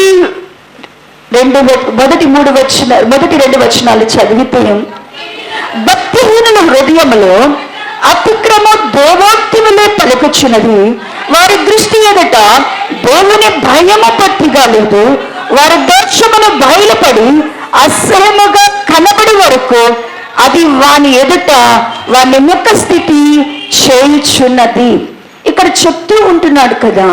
రెండు వచనాలు చదివితే, భక్తిహీనుల హృదయములో అతిక్రమ దేవోక్తిములే పలుకుచున్నది, వారి దృష్టి ఎదుట దేవుని భయము పట్టిగా లేదు, వారి దోషమును బయలుపడి అసహ్యముగా కనబడి వరకు అది వాని ఎదుట వాని ముఖ స్థితి చేయుచున్నది. ఇక్కడ చెప్తూ ఉంటున్నాడు కదా,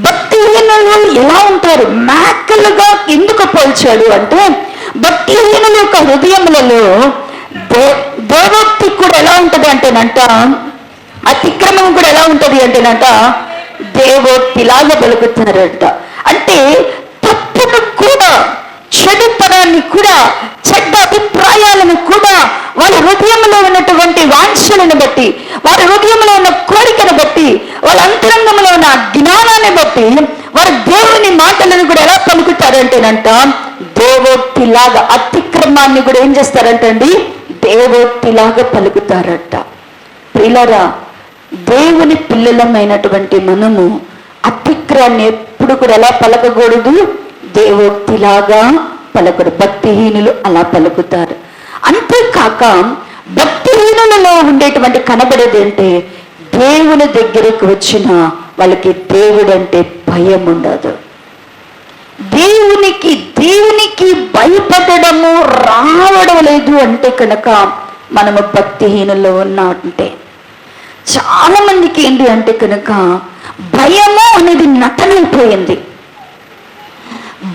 భక్తిహీనులు ఎలా ఉంటారు? మేకలుగా ఎందుకు పోల్చాడు అంటే భక్తిహీనుల యొక్క హృదయములలో దేవోక్తి కూడా ఎలా ఉంటది అంటేనంట, అతిక్రమం కూడా ఎలా ఉంటది అంటేనంట దేవోక్తిలాగా పలుకుతారంట. అంటే తప్పును కూడా, చెడుతనాన్ని కూడా, చెడ్డ అభిప్రాయాలను కూడా వాళ్ళ హృదయంలో ఉన్నటువంటి వాంఛలను బట్టి, వారి హృదయంలో ఉన్న కోరికను బట్టి, వాళ్ళ అంతరంగంలో ఉన్న జ్ఞానాన్ని బట్టి వారు దేవుని మాటలను కూడా ఎలా పలుకుతారంటేనంట దేవోక్తిలాగా. అతిక్రమాన్ని కూడా ఏం చేస్తారంటండి? దేవోక్తిలాగా పలుకుతారట. ప్రియులారా, దేవుని పిల్లలమైనటువంటి మనము అతిక్రాన్ని ఎప్పుడు కూడా ఎలా పలకకూడదు? దేవోక్తిలాగా పలకడు. భక్తిహీనులు అలా పలుకుతారు. అంతేకాక భక్తిహీనులలో ఉండేటువంటి కనబడేది అంటే దేవుని దగ్గరికి వచ్చిన వాళ్ళకి దేవుడు అంటే భయం ఉండదు. దేవునికి భయపడము రావడం లేదు అంటే కనుక మనము భక్తిహీనుల్లో ఉన్నట్టే. చాలా మందికి ఏంటి అంటే కనుక భయము అనేది నటనైపోయింది.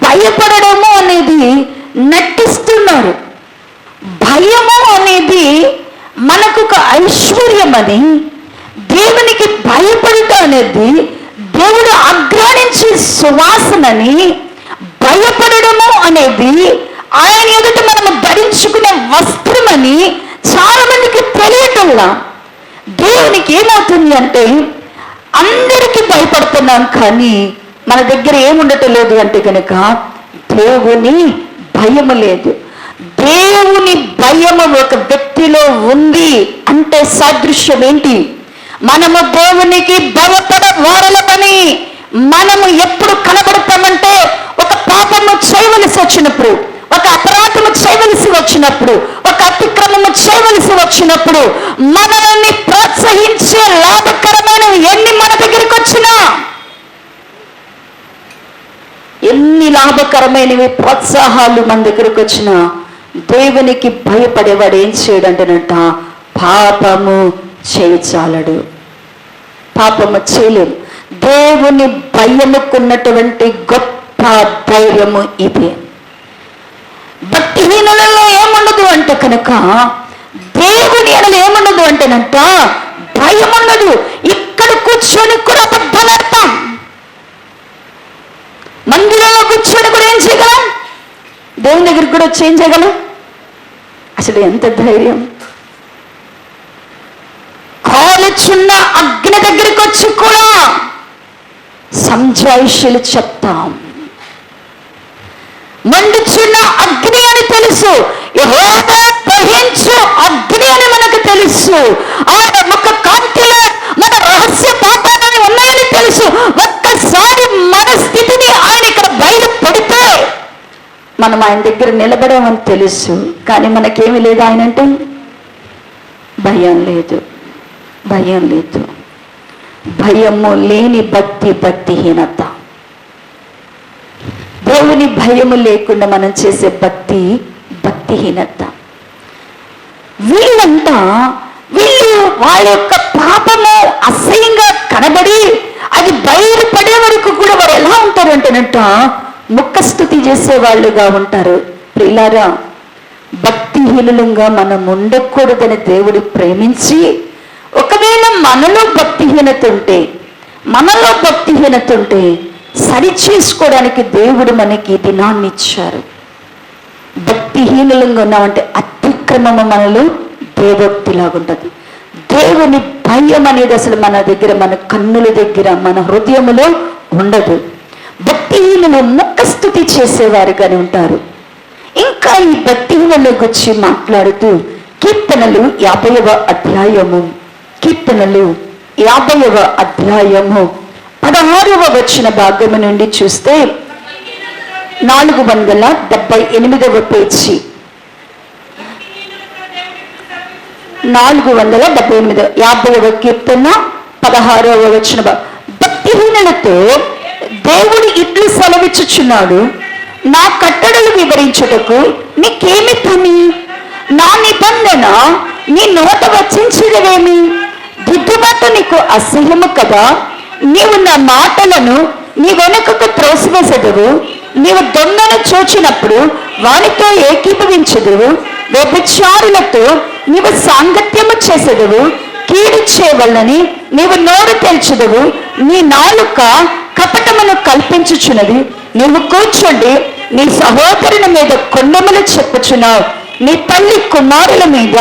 భయపడడము అనేది నటిస్తున్నారు. భయము అనేది మనకు ఒక ఐశ్వర్యం అని, దేవునికి భయపడుట అనేది దేవుడు ఆగ్రానించే సువాసనని, భయపడడము అనేది ఆయన ఎదుట మనము ధరించుకునే వస్త్రమని చాలా మందికి తెలియటంలా. దేవునికి ఏమవుతుంది అంటే అందరికీ భయపడుతున్నాం, కానీ మన దగ్గర ఏముండటం లేదు అంటే కనుక దేవుని భయము లేదు. దేవుని భయము ఒక వ్యక్తిలో ఉంది అంటే సాదృశ్యం ఏంటి? మనము దేవునికి భయపడ వారలమని మనము ఎప్పుడు కనబడతామంటే ఒక పాపము చేయవలసి వచ్చినప్పుడు, ఒక అపరాధము చేయవలసి వచ్చినప్పుడు, ఒక అతిక్రమము చేయవలసి వచ్చినప్పుడు, మనల్ని ప్రోత్సహించే లాభకరమైనవి ఎన్ని మన దగ్గరికి వచ్చినా, ఎన్ని లాభకరమైనవి ప్రోత్సాహాలు మన దగ్గరకు వచ్చినా, దేవునికి భయపడేవాడు ఏం చేయడంటేనంట పాపము చేయచాలడు. పాపము చేయలేము. దేవుని భయముకున్నటువంటి గొప్ప ధైర్యము ఇదే. భక్తిహీనులలో ఏముండదు అంటే కనుక దేవుని ఎడలు ఏముండదు అంటేనంట భయం ఉండదు. ఇక్కడ కూర్చొని కూడా అబద్ధమాడతాం. మందిరంలో కూర్చొని కూడా ఏం చేయగలం? దేవుని దగ్గరికి కూడా వచ్చి ఏం చేయగలం? అసలు ఎంత ధైర్యం! కాలుచున్న అగ్ని దగ్గరికి వచ్చి కూడా సంజాయిషులు చెప్తాం. మండుచున్న అగ్ని అని తెలుసు, యెహోవా దహించు అగ్ని అని మనకు తెలుసు, ఆయన ముఖ కాంతిలో మన రహస్య పాపాలని ఉన్నాయని తెలుసు. ఒక్కసారి మన స్థితిని ఆయన ఇక్కడ బయట పెడితే మనం ఆయన దగ్గర నిలబడమని తెలుసు, కానీ మనకేమీ లేదు. ఆయన అంటే భయం లేదు, భయం లేదు. భయము లేని భక్తి భక్తిహీనత. దేవుని భయము లేకుండా మనం చేసే భక్తి భక్తిహీనత. వీళ్ళు వాళ్ళ యొక్క పాపము అసహ్యంగా కనబడి అది బయలుపడే వరకు కూడా వారు ఎలా ఉంటారు అంటేనంట ముఖస్తుతి చేసేవాళ్ళుగా ఉంటారు. ప్రియులారా, భక్తిహీనులంగా మనం ఉండకూడదని దేవుడు ప్రేమించి, ఒకవేళ మనలో భక్తిహీనత ఉంటే సరి చేసుకోవడానికి దేవుడు మనకి దినాన్ని ఇచ్చారు. భక్తిహీనులంగా ఉన్నామంటే అతిక్రమము మనలో దేవోక్తిలాగా ఉంటుంది. దేవుని భయం అనేది అసలు మన దగ్గర, మన కన్నుల దగ్గర, మన హృదయములో ఉండదు. భక్తిహీనులు ముఖస్తుతి చేసేవారుగానే ఉంటారు. ఇంకా ఈ భక్తిహీనుల గురించి మాట్లాడుతూ కీర్తనలు 50వ అధ్యాయము 16వ వచన భాగము నుండి చూస్తే 478వ పేజీ 478 50వ కీర్తన 16వ వచన. భక్తిహీనులతో దేవుడు ఇట్లు సెలవిచ్చుచున్నాడు, నా కట్టడలు వివరించుటకు నీకేమి పని? నా నిబంధన నీ నోట వచించడమేమి? దిద్దుబాటు నీకు అసహ్యము కదా. నీవు నా మాటలను నీ వెనుకకు త్రోసివేసెదవు. నీవు దొంగను చూచినప్పుడు వానితో ఏకీభవించదువు. వ్యభిచారులతో నీవు సాంగత్యము చేసెదవు. కీడు చేయవలనని నీవు నోరు తెల్చుదవు. నీ నాలుక కపటమును కల్పించుచున్నది. నీవు కూర్చోండి నీ సహోదరుని మీద కొండములు చెప్పుచున్నావు. నీ తల్లి కుమారుల మీద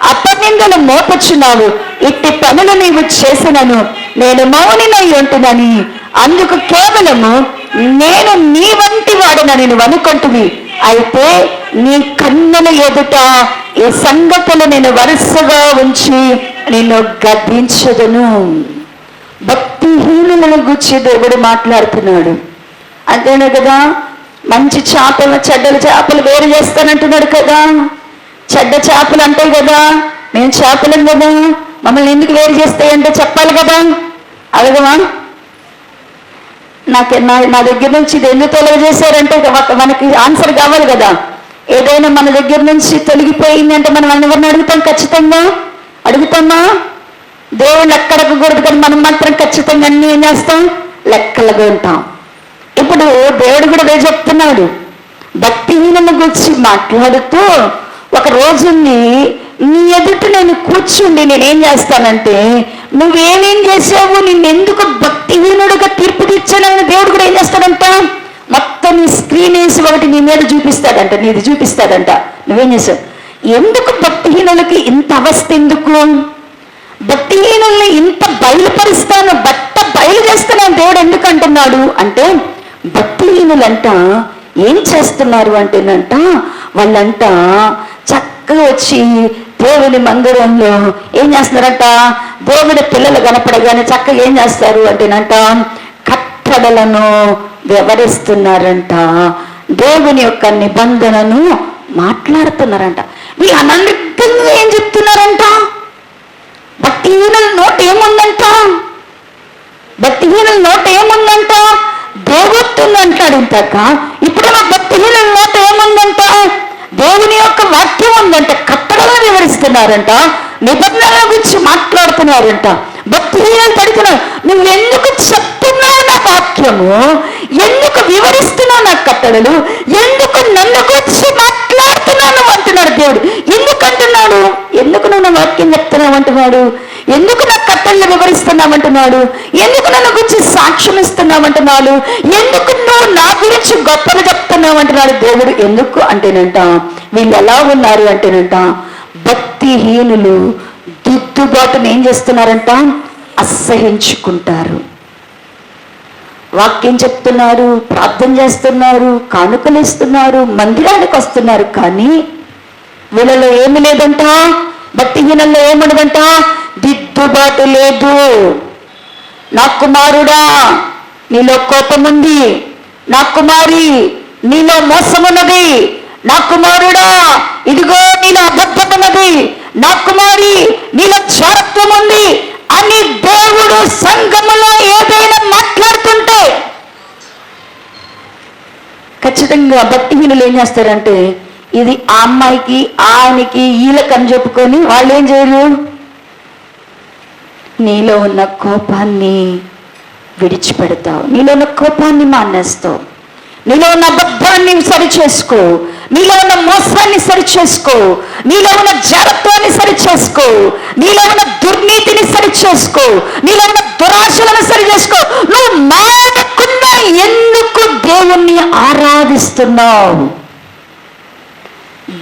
అపనిందలు మోపచున్నావు. ఇట్టి పనులు నీవు చేసినను నేను మౌనినై ఉంటునని, అందుకు కేవలము నేను నీ వంటి వాడనని నువ్వు అనుకుంటువి. అయితే నీ కన్నుల ఎదుట ఈ సంగతులు నేను వరుసగా ఉంచి నిన్ను గద్దించదును. భక్తిహీనులను గురించి దేవుడు మాట్లాడుతున్నాడు. అంతేనా కదా? మంచి చేపలు చెడ్డల చేపలు వేరు చేస్తానంటున్నాడు కదా. చెడ్డ చేపలు అంటాయి కదా, మేము చేపలం కదా, మమ్మల్ని ఎందుకు వేరు చేస్తాయంటే చెప్పాలి కదా. అడగమా? నా దగ్గర నుంచి ఇది ఎందుకు తొలగజేశారంటే మనకి ఆన్సర్ కావాలి కదా. ఏదైనా మన దగ్గర నుంచి తొలగిపోయింది అంటే మనం ఎవరిని అడుగుతాం? ఖచ్చితంగా అడుగుతామా? దేవుడు లెక్కడకూడదు, కానీ మనం మాత్రం ఖచ్చితంగా అన్ని ఏం చేస్తాం, లెక్కలుగా ఉంటాం. ఇప్పుడు దేవుడు కూడా అదే చెప్తున్నాడు. భక్తిహీనల గురించి మాట్లాడుతూ ఒక రోజుని నీ ఎదుట నేను కూర్చుండి నేనేం చేస్తానంటే, నువ్వేమేం చేసావు, నిన్నెందుకు భక్తిహీనుడుగా తీర్పు తెచ్చానని దేవుడు కూడా ఏం చేస్తాడంట, మొత్తం నీ స్క్రీన్ వేసి ఒకటి నీ మీద చూపిస్తాడంట, నీది చూపిస్తాడంట. నువ్వేం చేసావు, ఎందుకు భక్తిహీనులకి ఇంత అవస్థ, ఎందుకు భక్తిహీనుల్ని ఇంత బయలుపరుస్తాను, బయలు చేస్తున్నాను దేవుడు ఎందుకు అంటున్నాడు అంటే, భక్తిహీనులంట ఏం చేస్తున్నారు అంటేనంట, వాళ్ళంట చక్కగా వచ్చి దేవుని మందిరంలో ఏం చేస్తున్నారంట, దేవుడి పిల్లలు కనపడగానే చక్కగా ఏం చేస్తారు అంటేనంట, కట్టడలను వివరిస్తున్నారంట, దేవుని యొక్క నిబంధనను మాట్లాడుతున్నారంట. వీళ్ళు అనంతంగా ఏం చెప్తున్నారంట, భక్తిహీనుల నోట ఏముందంట, భక్తిహీనుల నోట ఏముందంట, దేవత్వం అంటాడు. ఇంతక ఇప్పుడు భక్తిహీనుల నోట ఏముందంట, దేవుని యొక్క వాక్యం ఉందంట, కట్టడలను వివరిస్తున్నారంట, నిబంధనల గురించి మాట్లాడుతున్నారంట. భక్తిహీనులు పడుతున్నారు, నువ్వెందుకు చెప్తున్నావు నా వాక్యము, ఎందుకు వివరిస్తున్నావు నా కట్టడలు, ఎందుకు నన్ను గురించి మాట్లాడుతున్నాను అంటున్నాడు దేవుడు. ఎందుకు అంటున్నాడు, ఎందుకు నువ్వు నా వాక్యం చెప్తున్నావు అంటున్నాడు, ఎందుకు నా కట్టడలు వివరిస్తున్నామంటున్నాడు, ఎందుకు నన్ను గురించి సాక్ష్యం ఇస్తున్నామంటున్నాడు, ఎందుకు నువ్వు నా గురించి గొప్పగా చెప్తున్నామంటున్నాడు దేవుడు. ఎందుకు అంటేనంట, వీళ్ళు ఎలా ఉన్నారు అంటేనంట, భక్తిహీనులు దిద్దుబాటును ఏం చేస్తున్నారంట, అసహించుకుంటారు. వాక్యం చెప్తున్నారు, ప్రార్థన చేస్తున్నారు, కానుకలు ఇస్తున్నారు, మందిరానికి వస్తున్నారు, కానీ వీళ్ళలో ఏమి లేదంట, భక్తిహీనంలో ఏమన్నదంట, దిద్దుబాటు లేదు. నా కుమారుడా నీలో కోపం ఉంది, నా కుమారి నీలో మోసమున్నది, నా కుమారుడా ఇదిగో నీలో అబద్ధమున్నది, నా కుమారి నీలో జారత్వం ఉంది అని దేవుడు సంఘములో ఏదైనా మాట్లాడుతుంటే ఖచ్చితంగా భక్తిహీనులు ఏం చేస్తారంటే, ఇది ఆ అమ్మాయికి ఆయనకి వీళ్ళకని చెప్పుకొని వాళ్ళు ఏం చేయరు, నీలో ఉన్న కోపాన్ని విడిచిపెడతావు, నీలో ఉన్న కోపాన్ని మానేస్తావు, నీలో ఉన్న అబద్ధాన్ని సరిచేసుకో, నీలో ఉన్న మోసాన్ని సరిచేసుకో, నీలో ఉన్న జాగ్రత్తని సరిచేసుకో, నీలో ఉన్న దుర్నీతిని సరిచేసుకో, నీలో ఉన్న దురాశలను సరిచేసుకో. నువ్వు మారకుండా ఎందుకు దేవుణ్ణి ఆరాధిస్తున్నావు?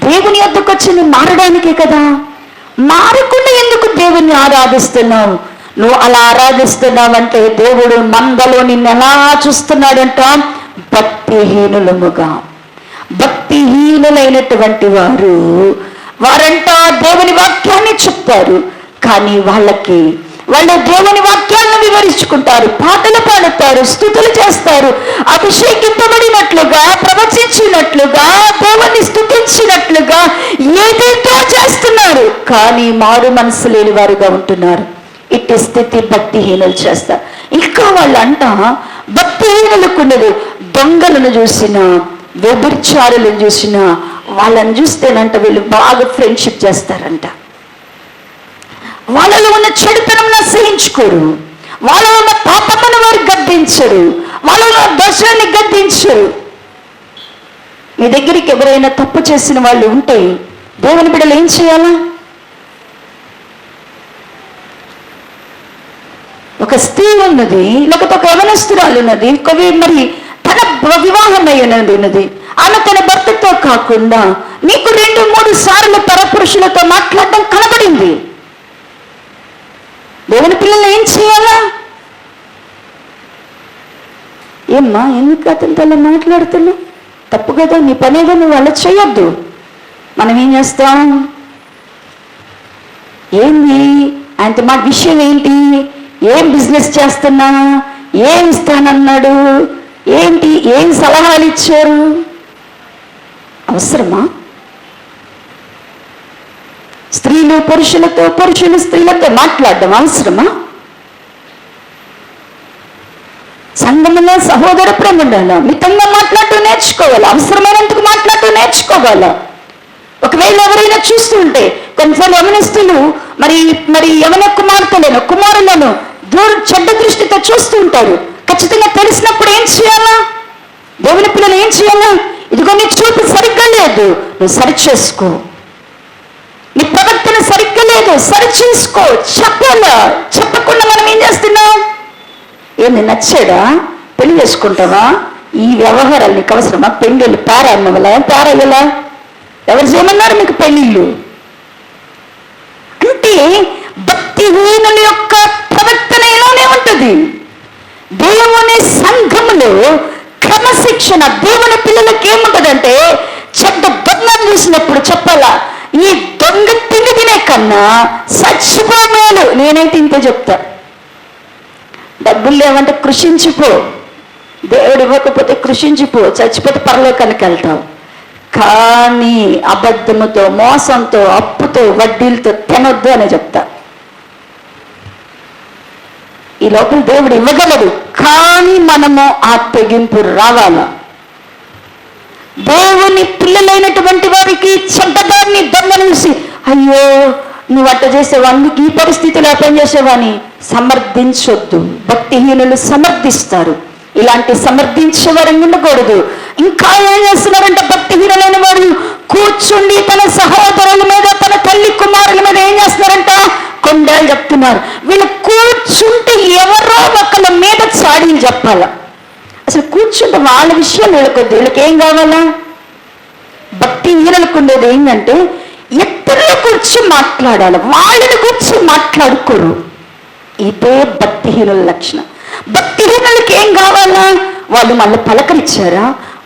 దేవుని వద్దకు వచ్చింది మారడానికే కదా, మారకుండా ఎందుకు దేవుణ్ణి ఆరాధిస్తున్నావు? నువ్వు అలా ఆరాధిస్తున్నావంటే దేవుడు మందలో నిన్ను ఎలా చూస్తున్నాడంట, భక్తిహీనులముగా. భక్తిహీనులైనటువంటి వారంట దేవుని వాక్యాన్ని చెప్తారు, కానీ వాళ్ళు దేవుని వాక్యాలను వివరించుకుంటారు, పాటలు పాడుతారు, స్తుతులు చేస్తారు, అభిషేకింపబడినట్లుగా, ప్రవచించినట్లుగా, దేవుని స్తుతించినట్లుగా ఏదైతే చేస్తున్నారు, కానీ మారు మనసు లేని వారుగా ఉంటున్నారు. ఇట్టి స్థితి భక్తిహీనులు చేస్తారు. ఇంకా వాళ్ళంట భక్తిహీనులకున్నది, దొంగలను చూసినా, వ్యభిచారులను చూసినా వాళ్ళని చూస్తేనంట వీళ్ళు బాగా ఫ్రెండ్షిప్ చేస్తారంట. వాళ్ళలో ఉన్న చెడుతనం సహించుకోరు, వాళ్ళలో ఉన్న పాపమును వారు గద్దించరు, వాళ్ళలో దోషాన్ని గద్దించరు. మీ దగ్గరికి ఎవరైనా తప్పు చేసిన వాళ్ళు ఉంటే దేవుని బిడ్డలు ఏం చేయాలా? ఒక స్త్రీ ఉన్నది, లేకపోతే ఒక యవనస్తురాలు ఉన్నది, మరి తన వివాహమై ఉన్నది, ఆమె తన భర్తతో కాకుండా నీకు 2-3 సార్లు పరపురుషులతో మాట్లాడడం కనబడింది. దేవుని పిల్లలు ఏం చేయాలా? ఏమ్మా ఎందుకు అతనితో అలా మాట్లాడుతున్నావు? తప్పు కదా, నీ పనేదో నువ్వు అలా చేయొద్దు. మనం ఏం చేస్తాం, ఏంది ఆయనతో మా విషయం ఏంటి, ఏం బిజినెస్ చేస్తున్నా, ఏం ఇస్తానన్నాడు, ఏంటి, ఏం సలహాలు ఇచ్చారు? అవసరమా? స్త్రీలు పురుషులతో, పురుషులు స్త్రీలతో మాట్లాడడం అవసరమా? సంఘంలో సహోదర ప్రేమ ఉండాలా, మితంగా మాట్లాడుతూ నేర్చుకోవాలా, అవసరమైనందుకు మాట్లాడుతూ నేర్చుకోవాలా. ఒకవేళ ఎవరైనా చూస్తుంటే కొంతమంది యవనస్తులు మరి మరి యవన కుమారులను చెడ్డ దృష్టితో చూస్తూ ఉంటారు. ఖచ్చితంగా తెలిసినప్పుడు ఏం చేయాలా? దేవుని పిల్లలు ఏం చేయాలా? ఇదిగో నీ చూపు సరిగ్గా లేదు, నువ్వు సరిచేసుకో. నీ ప్రవర్తన సరిగ్గా లేదు, సరిచేసుకో చెప్పాలా? చెప్పకుండా మనం ఏం చేస్తున్నాం? ఏంది నచ్చాడా? పెళ్లి చేసుకుంటావా? ఈ వ్యవహారాలు నీకు అవసరమా? పెళ్ళిళ్ళు పారయ్యలా ఎవరు చేయమన్నారు మీకు పెళ్ళిళ్ళు? అంటే భక్తిహీనుల యొక్క ప్రవర్తన ఇలానే ఉంటుంది. దేవుని సంఘములో క్రమశిక్షణ, దేవుని పిల్లలకి ఏముంటుందంటే, చెడ్డ దొంగను చూసినప్పుడు చెప్పాలా, ఈ దొంగ తిండి తినే కన్నా చచ్చిపోయాలు. నేనైతే ఇంతే చెప్తా, డబ్బులు లేవంటే కృషించిపో, దేవుడు ఇవ్వకపోతే కృషించిపో, చచ్చిపోతే పరలోకానికి వెళ్తావు. కానీ అబద్ధముతో, మోసంతో, అప్పుతో, వడ్డీలతో తినొద్దు అని చెప్తా. ఈ లోపల దేవుడు ఇవ్వగలడు, కానీ మనము ఆ తెగింపు రావాల. దేవుని పిల్లలైనటువంటి వారికి చెడ్డదాన్ని దొంగనిసి, అయ్యో నువ్వు అట్ట చేసేవా, నువ్వు ఈ పరిస్థితిలో అర్థం చేసేవాని సమర్థించొద్దు. భక్తిహీనులు సమర్థిస్తారు. ఇలాంటి సమర్థించే వారు ఉండకూడదు. ఇంకా ఏం చేస్తున్నారంటే, భక్తిహీనులైన వారు కూర్చుండి తన సహోదరుల మీద, తన తల్లి కుమారుల మీద ఏం చేస్తున్నారంట? కొండలు చెప్తున్నారు. వీళ్ళు కూర్చుంటే ఎవరో ఒకళ్ళ మీద చాడీలు చెప్పాల. అసలు కూర్చుంటే వాళ్ళ విషయాలు వీళ్ళకొద్దు, వీళ్ళకి ఏం కావాలా? భక్తిహీనులకు ఉండేది ఏంటంటే, ఇతరుల గురించి మాట్లాడాలి, వాళ్ళని గురించి మాట్లాడుకోరు. ఇదే భక్తిహీనుల లక్షణం. భక్తిహీనులకి ఏం కావాలా? వాళ్ళు మళ్ళీ పలకరించారా,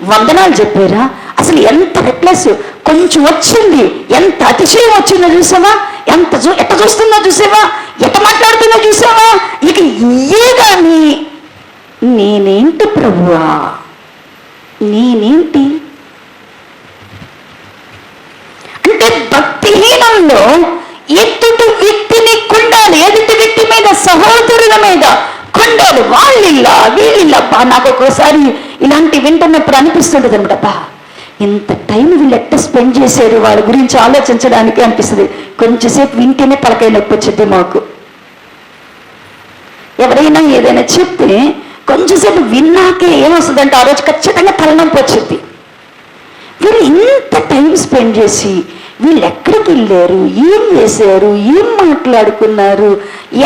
వందనాలు చెప్పారా, అసలు ఎంత రెక్లెస్, కొంచెం వచ్చింది, ఎంత అతిశయం వచ్చిందో చూసావా, ఎట్ట చూస్తుందో చూసావా, ఎట్ట మాట్లాడుతుందో చూసావా, ఇక ఏ కానీ నేనేంటి ప్రభువా, నేనేంటి అంటే భక్తిహీనంలో ఎదుటి వ్యక్తిని కొండాలి, ఎదుటి వ్యక్తి మీద, సహోదరుల మీద కొండాలి. వాళ్ళిల్లా వీళ్ళిల్లా. నాకు ఒక్కోసారి ఇలాంటి వింటున్నప్పుడు అనిపిస్తుంటుంది అనమాట, బా ఇంత టైం వీళ్ళు ఎట్ట స్పెండ్ చేశారు వాళ్ళ గురించి ఆలోచించడానికి అనిపిస్తుంది. కొంచెంసేపు వింటేనే తలకాయ నొప్పి వచ్చింది మాకు. ఎవరైనా ఏదైనా చెప్తే కొంచెంసేపు విన్నాకే ఏమొస్తుందంటే, ఆ రోజు ఖచ్చితంగా తలనొప్పి వచ్చింది. వీళ్ళు ఇంత టైం స్పెండ్ చేసి వీళ్ళు ఎక్కడికి వెళ్ళారు, ఏం చేశారు, ఏం మాట్లాడుకున్నారు,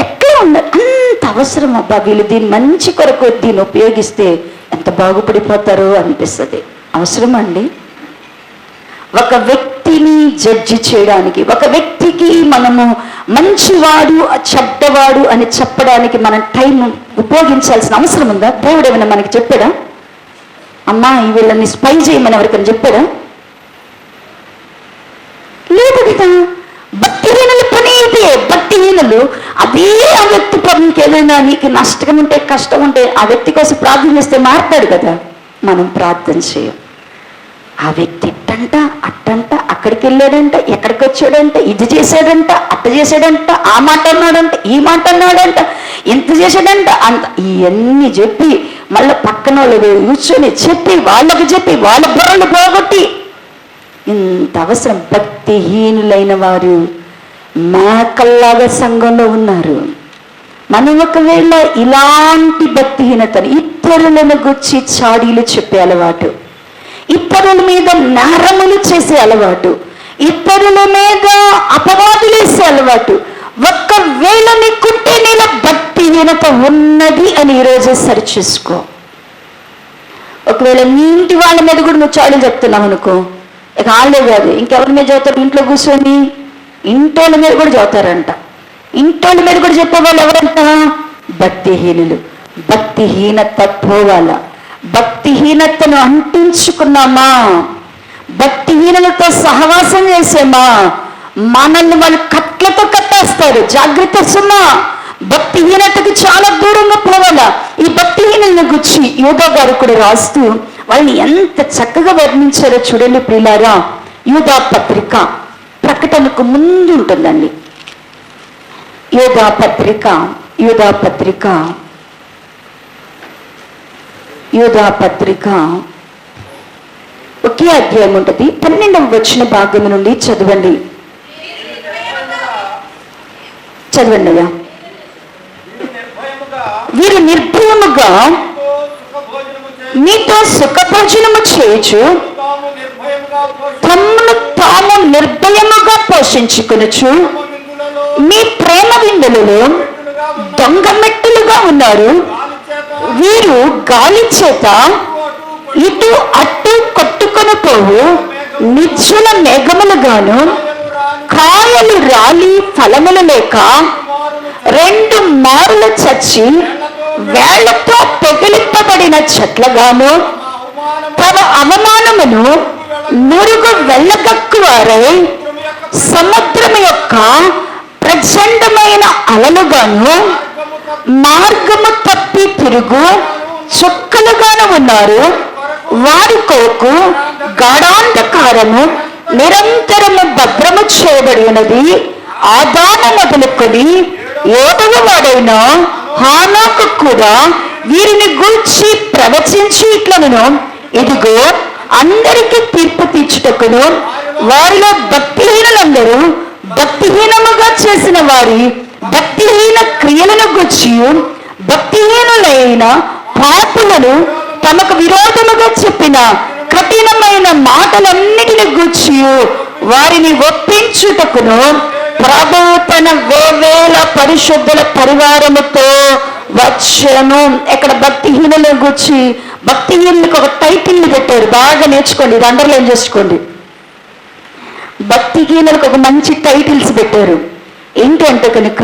ఎట్లా ఉన్నారు, అంత అవసరం అబ్బా, వీళ్ళు దీన్ని మంచి కొరకు దీన్ని ఉపయోగిస్తే ఎంత బాగుపడిపోతారో అనిపిస్తుంది. అవసరం అండి. ఒక వ్యక్తిని జడ్జి చేయడానికి, ఒక వ్యక్తికి మనము మంచివాడు చెడ్డవాడు అని చెప్పడానికి మనం టైం ఉపయోగించాల్సిన అవసరం ఉందా? దేవుడు ఏమైనా మనకి చెప్పాడా? అమ్మా ఈ వీళ్ళని స్పై చేయమని ఎవరికైనా చెప్పాడా? లేదు కదా. భక్తిహీనుల పని ఇదే. భక్తిహీనులు అదే ఆ వ్యక్తి పనికి ఏదైనా నీకు నష్టం ఉంటే, కష్టం ఉంటే ఆ వ్యక్తి కోసం ప్రార్థన చేస్తే మారుతాడు కదా. మనం ప్రార్థన చేయం. ఆ వ్యక్తి ఇట్టంట అట్టంట, అక్కడికి వెళ్ళాడంట, ఎక్కడికి వచ్చాడంట, ఇది చేశాడంట, అట్ట చేశాడంట, ఆ మాట అన్నాడంట, ఈ మాట అన్నాడంట, ఎంత చేశాడంట, అంత ఇవన్నీ చెప్పి మళ్ళీ పక్కన వాళ్ళు కూర్చొని చెప్పి వాళ్ళకి చెప్పి వాళ్ళ బుర్రలు పోగొట్టి ఇంత అవసరం. భక్తిహీనులైన వారు మేకల్లాగా సంఘంలో ఉన్నారు. మనం ఒకవేళ ఇలాంటి భక్తిహీనతను, ఇతరులను గురించి చాడీలు చెప్పే అలవాటు, ఇతరుల మీద నేరములు చేసే అలవాటు, ఇతరుల మీద అపవాదులు వేసే అలవాటు, ఒక్కవేళ నీకుంటే నీలో భక్తిహీనత ఉన్నది అని ఈరోజు సరిచేసుకో. ఒకవేళ నీ ఇంటి వాళ్ళ మీద కూడా నువ్వు చాడీలు చెప్తున్నావు అనుకో, ఇక వాళ్ళే కాదు ఇంకెవరి మీద చదువుతారు, ఇంట్లో కూర్చొని ఇంటోళ్ళ మీద కూడా చదువుతారంట. ఇంటోళ్ళ మీద కూడా చెప్పేవాళ్ళు ఎవరంట? భక్తిహీనులు. భక్తిహీనత పోవాల. భక్తిహీనతను అంటించుకున్నామా, భక్తిహీనులతో సహవాసం చేసామా, మనల్ని వాళ్ళు కట్లతో కట్టేస్తారు. జాగ్రత్త సుమా. భక్తిహీనతకి చాలా దూరంగా పోవాలా. ఈ భక్తిహీనులను గురించి యోధా గారు కూడా రాస్తూ వాళ్ళని ఎంత చక్కగా వర్ణించారో చూడండి ప్రియులారా. యోధా పత్రిక ప్రకటనకు ముందు ఉంటుందండి. యోధా పత్రిక ఒకే అధ్యాయం ఉంటుంది. 12వ వచన భాగం నుండి చదవండి. చదవండి అయ్యా. వీరు నిర్భయముగా మీతో సుఖభోజనము చేయొచ్చు, తమను తాము నిర్భయముగా పోషించుకొనుచు మీ ప్రేమ విందులలో దొంగ మెట్టులుగా ఉన్నారు. వీరు గాలి చేత ఇటు అటు కొట్టుకొని పోవు నిశ్చల మేఘములుగాను, కాయలు రాలి ఫలములు లేక 2 మారులు చచ్చి వేళ్లతో పెగిలింపబడిన చెట్లగాను, తమ అవమానమును నురుగు వెళ్ళగక్కువారై సముద్రము యొక్క ప్రచండమైన అలలుగాను, మార్గము తప్పి తిరుగు చుక్కలుగాను ఉన్నారు. వారి కొరకు గాఢాంధకారము నిరంతరము భద్రము చేయబడి ఉన్నది. ఆదాము మొదలుకొని 7వ వాడైన హానోకు కూడా వీరిని గూర్చి ప్రవచించి ఇట్లను, ఇదిగో అందరికీ తీర్పు తీర్చుటకును వారిలో భక్తిహీనులందరూ భక్తిహీనముగా చేసిన వారి భక్తిహీన క్రియలను గూర్చి భక్తిహీనులైన పాపులను తమకు విరోధముగా చెప్పిన కఠినమైన మాటలన్నిటిని గూర్చి వారిని ఒప్పించుటకును ప్రభువు తన వేవేల పరిశుద్ధుల పరివారముతో వచ్చాను. ఇక్కడ భక్తిహీనుల గూర్చి భక్తిహీనులకు ఒక టైటిల్ని పెట్టారు, బాగా నేర్చుకోండి, ఇది అండర్లైన్ చేసుకోండి. భక్తిహీనులకు ఒక మంచి టైటిల్స్ పెట్టారు. ఏంటంటే కనుక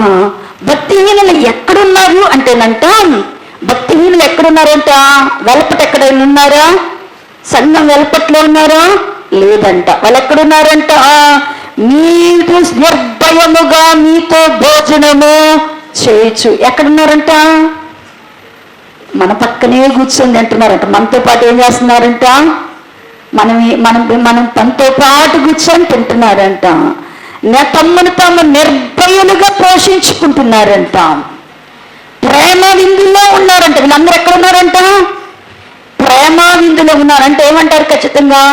భక్తిహీనులు ఎక్కడున్నారు అంటేనంట, భక్తిహీనులు ఎక్కడున్నారంట? వెలపట ఎక్కడైనా ఉన్నారా? సంఘం వెలపట్లో ఉన్నారా? లేదంట. వాళ్ళు ఎక్కడున్నారంట? మీరు నిర్భయముగా మీతో భోజనము చేయొచ్చు. ఎక్కడున్నారంట? మన పక్కనే కూర్చొని తింటున్నారంట. మనతో పాటు ఏం చేస్తున్నారంట? మనం తనతో పాటు కూర్చొని తింటున్నారంట. తమను తాము నిర్భయులుగా పోషించుకుంటున్నారంట. ప్రేమ విందులో ఉన్నారంట. వీళ్ళందరూ ఎక్కడ ఉన్నారంట? ప్రేమ విందులో ఉన్నారంటే ఏమంటారు? ఖచ్చితంగా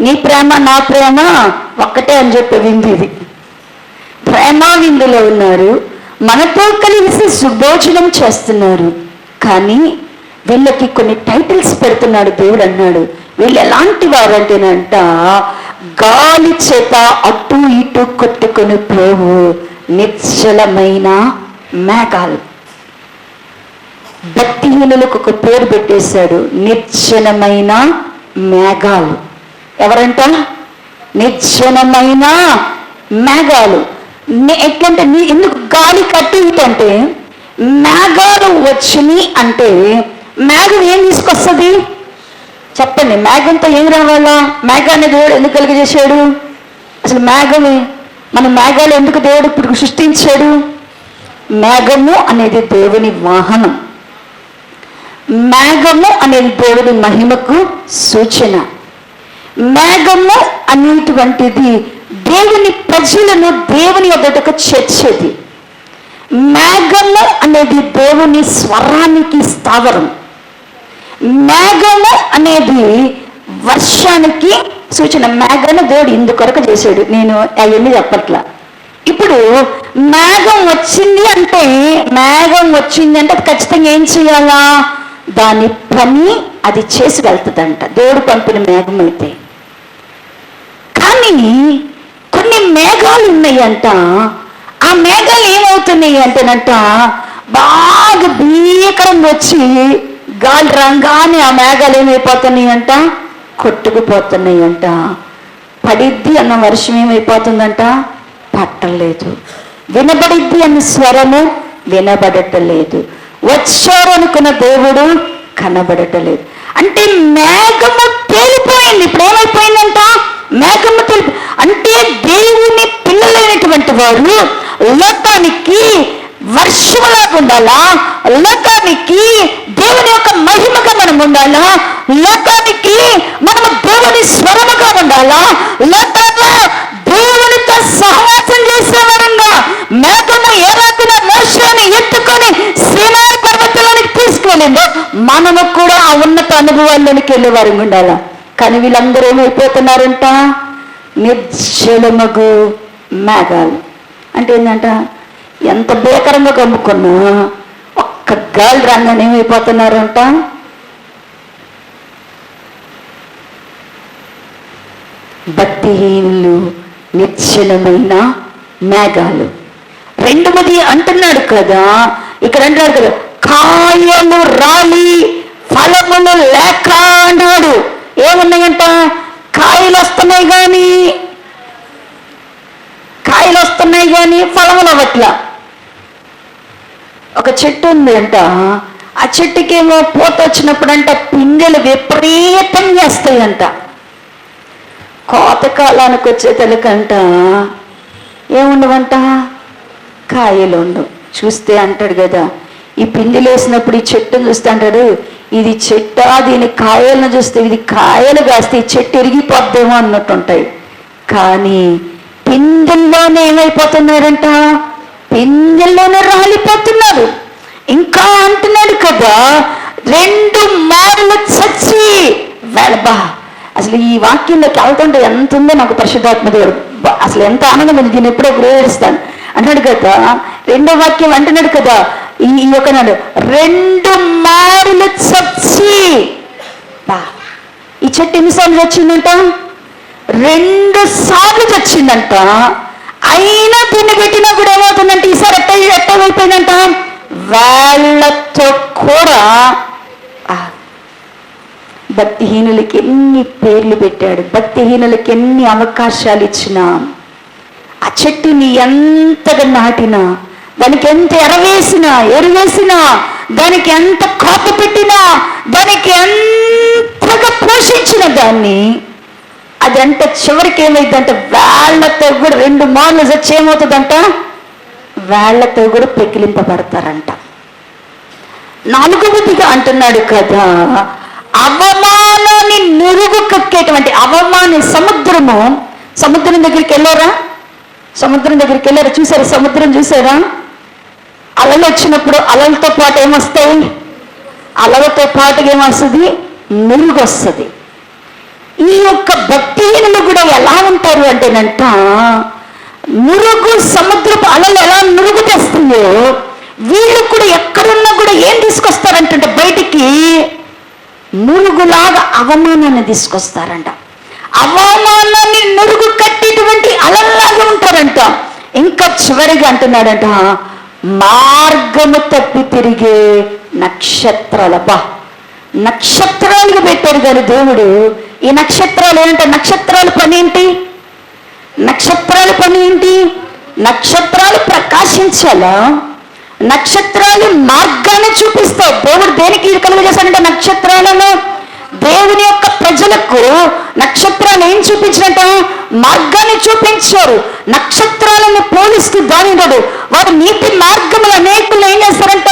నీ ప్రేమ నా ప్రేమ ఒక్కటే అని చెప్పే విందు ఇది. ప్రేమ విందులో ఉన్నారు, మనతో కలిసి సుభోజనం చేస్తున్నారు. కానీ వీళ్ళకి కొన్ని టైటిల్స్ పెడుతున్నాడు దేవుడు. అన్నాడు వీళ్ళు ఎలాంటి వారంటేనంట, గాలి చేత అటు ఇటు కొట్టుకొని పోవు నిశ్చలమైన మేఘాలు. భక్తిహీనులకు ఒక పేరు పెట్టేశాడు, నిర్జనమైన మేఘాలు. ఎవరంట? నిర్జనమైన మేఘాలు. ఎట్లంటే ఎందుకు గాలి కట్టు ఇటు అంటే, మేఘాలు వచ్చినాయి అంటే మేఘం ఏం తీసుకొస్తుంది చెప్పండి? మేఘంతో ఏం రావాలా? మేఘాన్ని దేవుడు ఎందుకు కలిగజేశాడు? అసలు మన మేఘాలు ఎందుకు దేవుడు ఇప్పుడు సృష్టించాడు? మేఘము అనేది దేవుని వాహనం. మేఘము అనేది దేవుని మహిమకు సూచన. మేఘము అనేటువంటిది దేవుని ప్రజలను దేవుని ఎదుటకు చేర్చేది. మేఘము అనేది దేవుని స్వరానికి స్థావరం. మేఘము అనేది వర్షానికి సూచన. మేఘాన్ని దేవుడు ఇందుకొరకు చేశాడు. నేను అవన్నీ చెప్పట్లా. ఇప్పుడు మేఘం వచ్చింది అంటే అది ఖచ్చితంగా ఏం చేయాలా? దాని పని అది చేసి వెళ్తుందంట, దేవుడు పంపిన మేఘం అయితే. కానీ కొన్ని మేఘాలు ఉన్నాయంట. ఆ మేఘాలు ఏమవుతున్నాయి అంటేనంట, బాగా భీకరంగా వచ్చి గాలి రంగానే ఆ మేఘాలు ఏమైపోతున్నాయి అంట, కొట్టుకుపోతున్నాయి అంట. పడిద్ది అన్న వర్షం ఏమైపోతుందంట, పట్టలేదు. వినబడిద్ది అన్న స్వరము వినబడటలేదు. వచ్చారు అనుకున్న దేవుడు కనబడటలేదు. అంటే మేఘము తేలిపోయింది. ఇప్పుడు ఏమైపోయిందంట? మేఘము తేలిపో అంటే దేవుని పిల్లలైనటువంటి వారు లోకానికి వర్షములాగా ఉండాలా, లోకానికి దేవుని యొక్క మహిమగా మనం ఉండాలా, లోకానికి మనము దేవుని స్వరముగా ఉండాలా, లోకంలో దేవునితో సహవాసం చేసేవారంగా మేఘము ఏ రకమైన మోషేని ఎత్తుకొని సీనాయి పర్వతానికి తీసుకెళ్ళిందో మనము కూడా ఆ ఉన్నత అనుభవాల్లోనికి వెళ్ళేవారు ఉండాలా. కానీ వీళ్ళందరూ ఏమైపోతున్నారంట? నిర్జలమగు మేఘాలు. అంటే ఏంటంట? ఎంత భీకరంగా కమ్ముకున్నా ఒక్క గాలి రంగానే ఏమైపోతున్నారంట, భక్తిహీనులు నిర్జనమైన మేఘాలు. రెండవది అంటున్నాడు కదా, ఇక్కడ అంటున్నాడు కదా, కాయలు రాలి ఫలములు లేక అన్నాడు. ఏమున్నాయంట? కాయలు వస్తున్నాయి కానీ ఫలములు అవ్వట్లా. ఒక చెట్టు ఉంది అంట, ఆ చెట్టుకేమో పూత వచ్చినప్పుడంట పిందెలు విపరీతంగా వస్తాయంట. కోతకాలానికి వచ్చేతలకంట ఏముండవంట, కాయలు ఉండవు. చూస్తే అంటాడు కదా, ఈ పిందెలు వేసినప్పుడు ఈ చెట్టును చూస్తే అంటాడు, ఇది చెట్టా, దీని కాయలను చూస్తే ఇది కాయలు కాస్తే ఈ చెట్టు ఎరిగిపోద్దేమో అన్నట్టు ఉంటాయి. కానీ పిందెల్లోనే ఏమైపోతున్నారంట, పిందెల్లోనే రాలిపోతున్నారు. ఇంకా అంటున్నాడు కదా, 2 మార్లు చచ్చి వెళబా. అసలు ఈ వాక్యంలోకి వెళ్తుంటే ఎంత ఉందో నాకు పరిశుద్ధాత్మ దేవుడు అసలు ఎంత ఆనందం ఉంది. దీన్ని ఎప్పుడో ప్రేరిస్తాను అంటున్నాడు కదా. 2వ వాక్యం అంటున్నాడు కదా, ఈ యొక్క 2 మార్లు చచ్చి. ఈ చెట్టు ఎన్నిసార్లు చచ్చిందంట? 2 సార్లు చచ్చిందంట. అయినా తిని పెట్టినా కూడా ఏమవుతుందంటే ఈసారి ఎట్టమైపోయిందంట, వేళ్లతో కూడా. భక్తిహీనులకి ఎన్ని పేర్లు పెట్టాడు, భక్తిహీనులకి ఎన్ని అవకాశాలు ఇచ్చినా, ఆ చెట్టుని ఎంతగా నాటినా, దానికి ఎంత ఎరువేసినా, దానికి ఎంత కాపు పెట్టినా, దానికి ఎంతగా పోషించిన దాన్ని, అదంటే చివరికి ఏమైందంటే వేళ్లతో కూడా 2 మార్లు వచ్చి ఏమవుతుందంట, వేళ్లతో కూడా పెకిలింపబడతారంట. 4వదిగా అంటున్నాడు కదా, అవమానాన్ని నురుగు కక్కేటువంటి సముద్రం దగ్గరికి వెళ్ళారా? చూసారా? సముద్రం చూసారా? అలలు వచ్చినప్పుడు అలలతో పాటు ఏమొస్తాయి? అలలతో పాటుగా ఏమొస్తుంది? నురుగు వస్తుంది. ఈ యొక్క భక్తిహీనులు కూడా ఎలా ఉంటారు అంటేనంట, నురుగు సముద్రపు అలలు ఎలా నురుగు తెస్తుందో వీళ్ళు కూడా ఎక్కడున్నా కూడా ఏం తీసుకొస్తారంటే బయటికి నురుగులాగా అవమానాన్ని తీసుకొస్తారంట. అవమానాన్ని నురుగు కట్టేటువంటి అలల్లాగా ఉంటారంట. ఇంకా చివరిగా అంటున్నాడంట, మార్గము తప్పి తిరిగే నక్షత్రాలుగా పెట్టారు కానీ దేవుడు. ఈ నక్షత్రాలు ఏంటంటే, నక్షత్రాల పని ఏంటి? నక్షత్రాలు ప్రకాశించాలా? నక్షత్రాలు మార్గాన్ని చూపిస్తాయి. దేవుడు దేనికి కలుగజేశాడంటే నక్షత్రాలను, దేవుని యొక్క ప్రజలకు నక్షత్రాలు ఏం చూపించినట్ట? మార్గాన్ని చూపించారు. నక్షత్రాలను పోలిస్తూ దానివాడు వారు నీతి మార్గములు అనేకులు ఏం చేస్తారంట?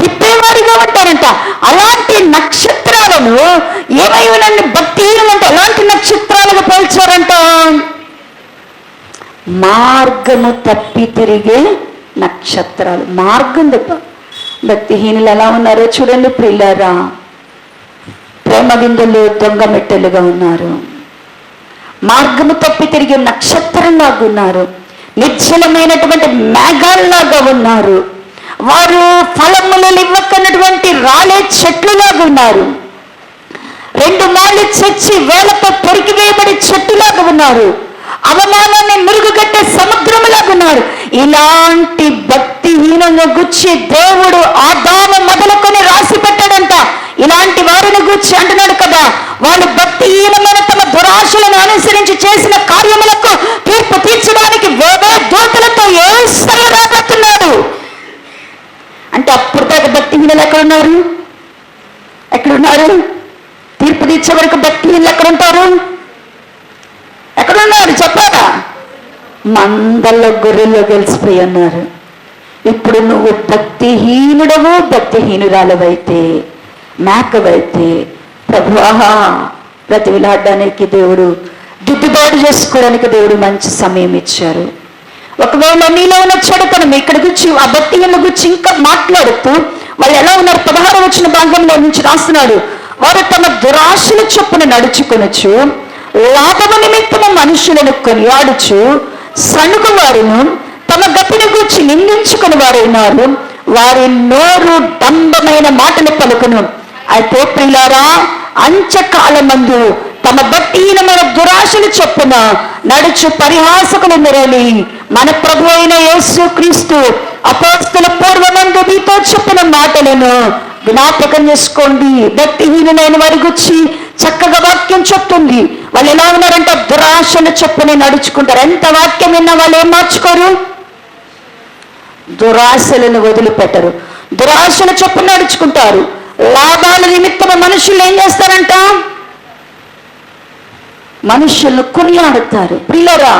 తిప్పేవారిగా ఉంటారంట. అలాంటి నక్షత్రాలను ఏమైనా భక్తిహీనులంటే అలాంటి నక్షత్రాలుగా పోల్చారంట. మార్గము తప్పి తిరిగే నక్షత్రాలు. మార్గం తప్ప భక్తిహీనులు ఎలా ఉన్నారో చూడండి ప్రియులారా. ప్రేమ బిందెలు దొంగ మెట్టెలుగా ఉన్నారు. మార్గము తప్పి తిరిగే నక్షత్రంలాగా ఉన్నారు. నిర్జలమైనటువంటి మేఘాల్లాగా ఉన్నారు. వారు ఫలములు ఇవ్వకన్నటువంటి రాలే చెట్లులాగా ఉన్నారు. 2 మార్లు చచ్చి వేలతో పెరిగివేయబడి చెట్టులాగా ఉన్నారు. అవమానాన్ని మురుగుగట్టే సముద్రములాగా ఉన్నారు. ఇలాంటి భక్తిహీనంగా గుచ్చి దేవుడు ఆదాము మొదలుకొని రాసి పెట్టాడంట. ఇలాంటి వారిని గుచ్చి అంటున్నాడు కదా, వాళ్ళు భక్తిహీనమైన తమ దురాశలను అనుసరించి చేసిన కార్యములకు తీర్పు తీర్చడానికి వేరే దూతలతో యేసయ్య రాబోతున్నాడు. అంటే అప్పుడు దాకా భక్తిహీనులు ఎక్కడున్నారు? తీర్పు తీర్చే వరకు భక్తిహీనులు ఎక్కడుంటారు? ఎక్కడున్నారు చెప్పారా? మందల్లో గొర్రెల్లో గెలిచిపోయి ఉన్నారు. ఇప్పుడు నువ్వు భక్తిహీనురాలవైతే, మేకవైతే ప్రభువా బ్రతిలాడడానికి దేవుడు, దిద్దుబాటు చేసుకోవడానికి దేవుడు మంచి సమయం ఇచ్చారు. ఒకవేళ నీలో ఉన్న చెడుతనం ఇక్కడ గురించి, ఆ భక్తిహీనుల గురించి ఇంకా మాట్లాడుతూ వాళ్ళు ఎలా ఉన్నారు? 16వ వచన భాగంలో నుంచి రాస్తున్నాడు, వారు తమ దురాశల చొప్పున నడుచుకొనొచ్చు, లాభము నిమిత్తము మనుషులను కొనియాడుచు, సణుగు వారును తమ గతిని గూర్చి నిందించుకుని వారైనారు, వారి నోరు డంబమైన మాటలు పలుకును. అయితే ప్రియులారా, అంత్యకాలమందు తమ భక్తిహీనమైన దురాశలు చొప్పున నడుచు పరిహాసకులు మెరలి మన ప్రభు అయిన యేసు క్రీస్తు అపోస్తల పూర్వమందు మీతో చెప్పిన మాటలను జ్ఞాపకం చేసుకోండి. భక్తిహీనులైన వారి గురించి చక్కగా వాక్యం చెప్తుంది. వాళ్ళు ఎలా ఉన్నారంటే దురాశలు చొప్పున నడుచుకుంటారు. ఎంత వాక్యం విన్నా వాళ్ళు ఏం మార్చుకోరు? దురాశలను వదిలిపెట్టరు. దురాశల చొప్పున నడుచుకుంటారు. లాభాల నిమిత్తం మనుషులు ఏం చేస్తారంట? మనుషులను కొనియాడుతారు. ప్రియులారా,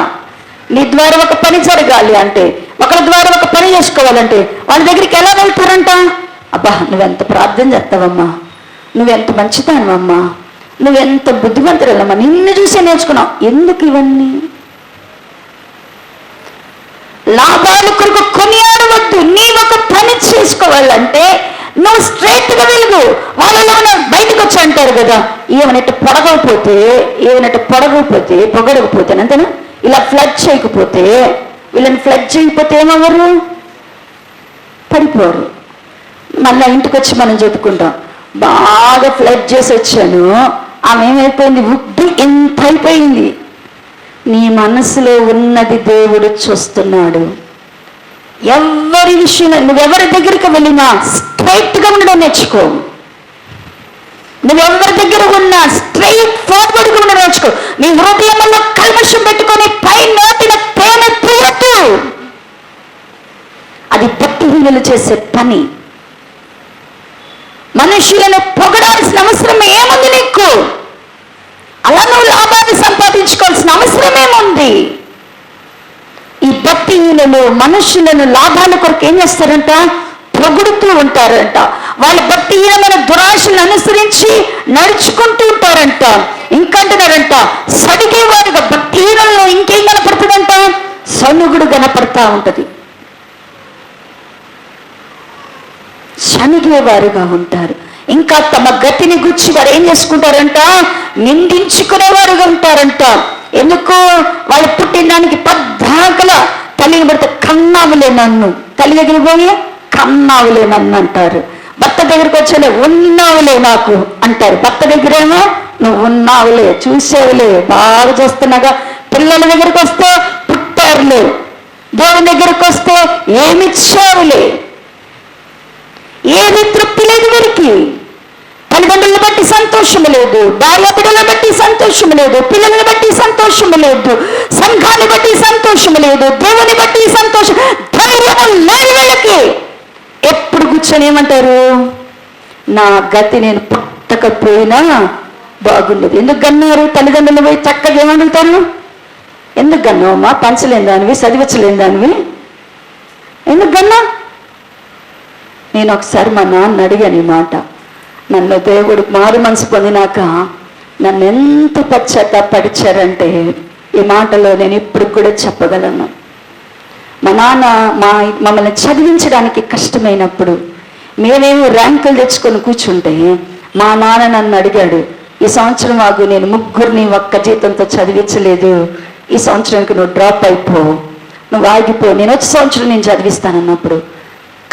నీ ద్వారా ఒక పని జరగాలి అంటే, ఒకరి ద్వారా ఒక పని చేసుకోవాలంటే వాళ్ళ దగ్గరికి ఎలా వెళ్తారంట? అబ్బా, నువ్వెంత ప్రార్థన చేస్తావమ్మా, నువ్వెంత మంచిదానమ్మా, నువ్వెంత బుద్ధిమంతురాలమ్మా, నిన్ను చూసే నేర్చుకున్నావు. ఎందుకు ఇవన్నీ? లాభాల కొరకు కొనియాడవద్దు. నీ ఒక పని చేసుకోవాలంటే నువ్వు స్ట్రైట్ గా వెలుగు. వాళ్ళలో బయటకు వచ్చి అంటారు కదా, ఏమనట్టు పొడగకపోతే పొగడకపోతే అంతేనా? ఇలా ఫ్లడ్ చేయకపోతే, వీళ్ళని ఫ్లడ్ చేయకపోతే ఏమవ్వరు? పడిపోరు. మళ్ళీ ఇంటికి వచ్చి మనం చెప్పుకుంటాం, బాగా ఫ్లడ్ చేసి వచ్చాను, ఆమె ఏమైపోయింది? ఉబ్బి ఎంత అయిపోయింది. నీ మనసులో ఉన్నది దేవుడు చూస్తున్నాడు. ఎవరి విషయంలో నువ్వెవరి దగ్గరికి వెళ్ళినా స్ట్రైట్ గా ఉండడం నేర్చుకో. నువ్వెవరి దగ్గర ఉన్నా స్ట్రైట్ ఫార్వర్డ్ గా ఉండడం నేర్చుకో. నీ హృదయంలో కల్మషం పెట్టుకొని పై నోటిన తేనె పూయొద్దు. అది భక్తిహీనులు చేసే పని. మనుషులను పొగడాల్సిన అవసరం ఏముంది నీకు? అలా నువ్వు లాభాన్ని సంపాదించుకోవాల్సిన అవసరం ఏముంది? ఈ భక్తిహీనులు మనుషులను లాభాల కొరకు ఏం చేస్తారంట? పొగుడుతూ ఉంటారంట. వాళ్ళు భక్తిహీనమైన దురాశలను అనుసరించి నడుచుకుంటూ ఉంటారంట. ఇంకంటున్నారంట, సడిగేవారుగా. భక్తిహీనులలో ఇంకేం కనపడుతుందంట? సనుగుడు కనపడతా ఉంటది. శనిగేవారుగా ఉంటారు. ఇంకా తమ గతిని గుచ్చి వారు ఏం చేసుకుంటారంట? నిందించుకునేవారుగా ఉంటారంట. ఎందుకు? వాళ్ళు పుట్టినానికి పద్దాకల తల్లిని పడితే కన్నావులే నన్ను, తల్లి దగ్గరికి పోయి కన్నావులే నన్ను అంటారు. భర్త దగ్గరికి వచ్చేలే ఉన్నావులే నాకు అంటారు. భర్త దగ్గరేమో నువ్వు ఉన్నావులే, చూసేవులే, బాగా చూస్తున్నాగా. పిల్లల దగ్గరికి వస్తే పుట్టారులే, దేవుని దగ్గరికి వస్తే ఏమిచ్చావులే. ఏది తృప్తి లేదు వీరికి. తల్లిదండ్రులను బట్టి సంతోషం లేదు, భార్య బిడ్డలను బట్టి సంతోషం లేదు, పిల్లలను బట్టి సంతోషం లేదు, సంఘాన్ని బట్టి సంతోషం లేదు, దేవుని బట్టి సంతోషం, ధైర్యం లేని వీళ్ళకి. ఎప్పుడు కూర్చొని ఏమంటారు? నా గతి నేను పుట్టకపోయినా బాగుండదు. ఎందుకు కన్నారు? తల్లిదండ్రులు పోయి చక్కగా ఏమడుగుతారు? ఎందుకు కన్నావమ్మా? పంచలేని దానివి, చదివించలేని దానివి, ఎందుకు కన్నా? నేను ఒకసారి మా నాన్న అడిగాను ఈ మాట. నన్ను దేవుడు మారు మనసు పొందినాక నన్ను ఎంత పశ్చాత్తాపరిచారంటే ఈ మాటలో నేను ఇప్పుడు కూడా చెప్పగలను. మా నాన్న మమ్మల్ని చదివించడానికి కష్టమైనప్పుడు మేమేమో ర్యాంకులు తెచ్చుకొని కూర్చుంటే మా నాన్న నన్ను అడిగాడు, ఈ సంవత్సరం ఆగు, నేను ముగ్గురిని ఒక్క జీతంతో చదివించలేదు, ఈ సంవత్సరానికి నువ్వు డ్రాప్ అయిపో, నువ్వు ఆగిపో, నేను వచ్చే సంవత్సరం నేను చదివిస్తానన్నప్పుడు,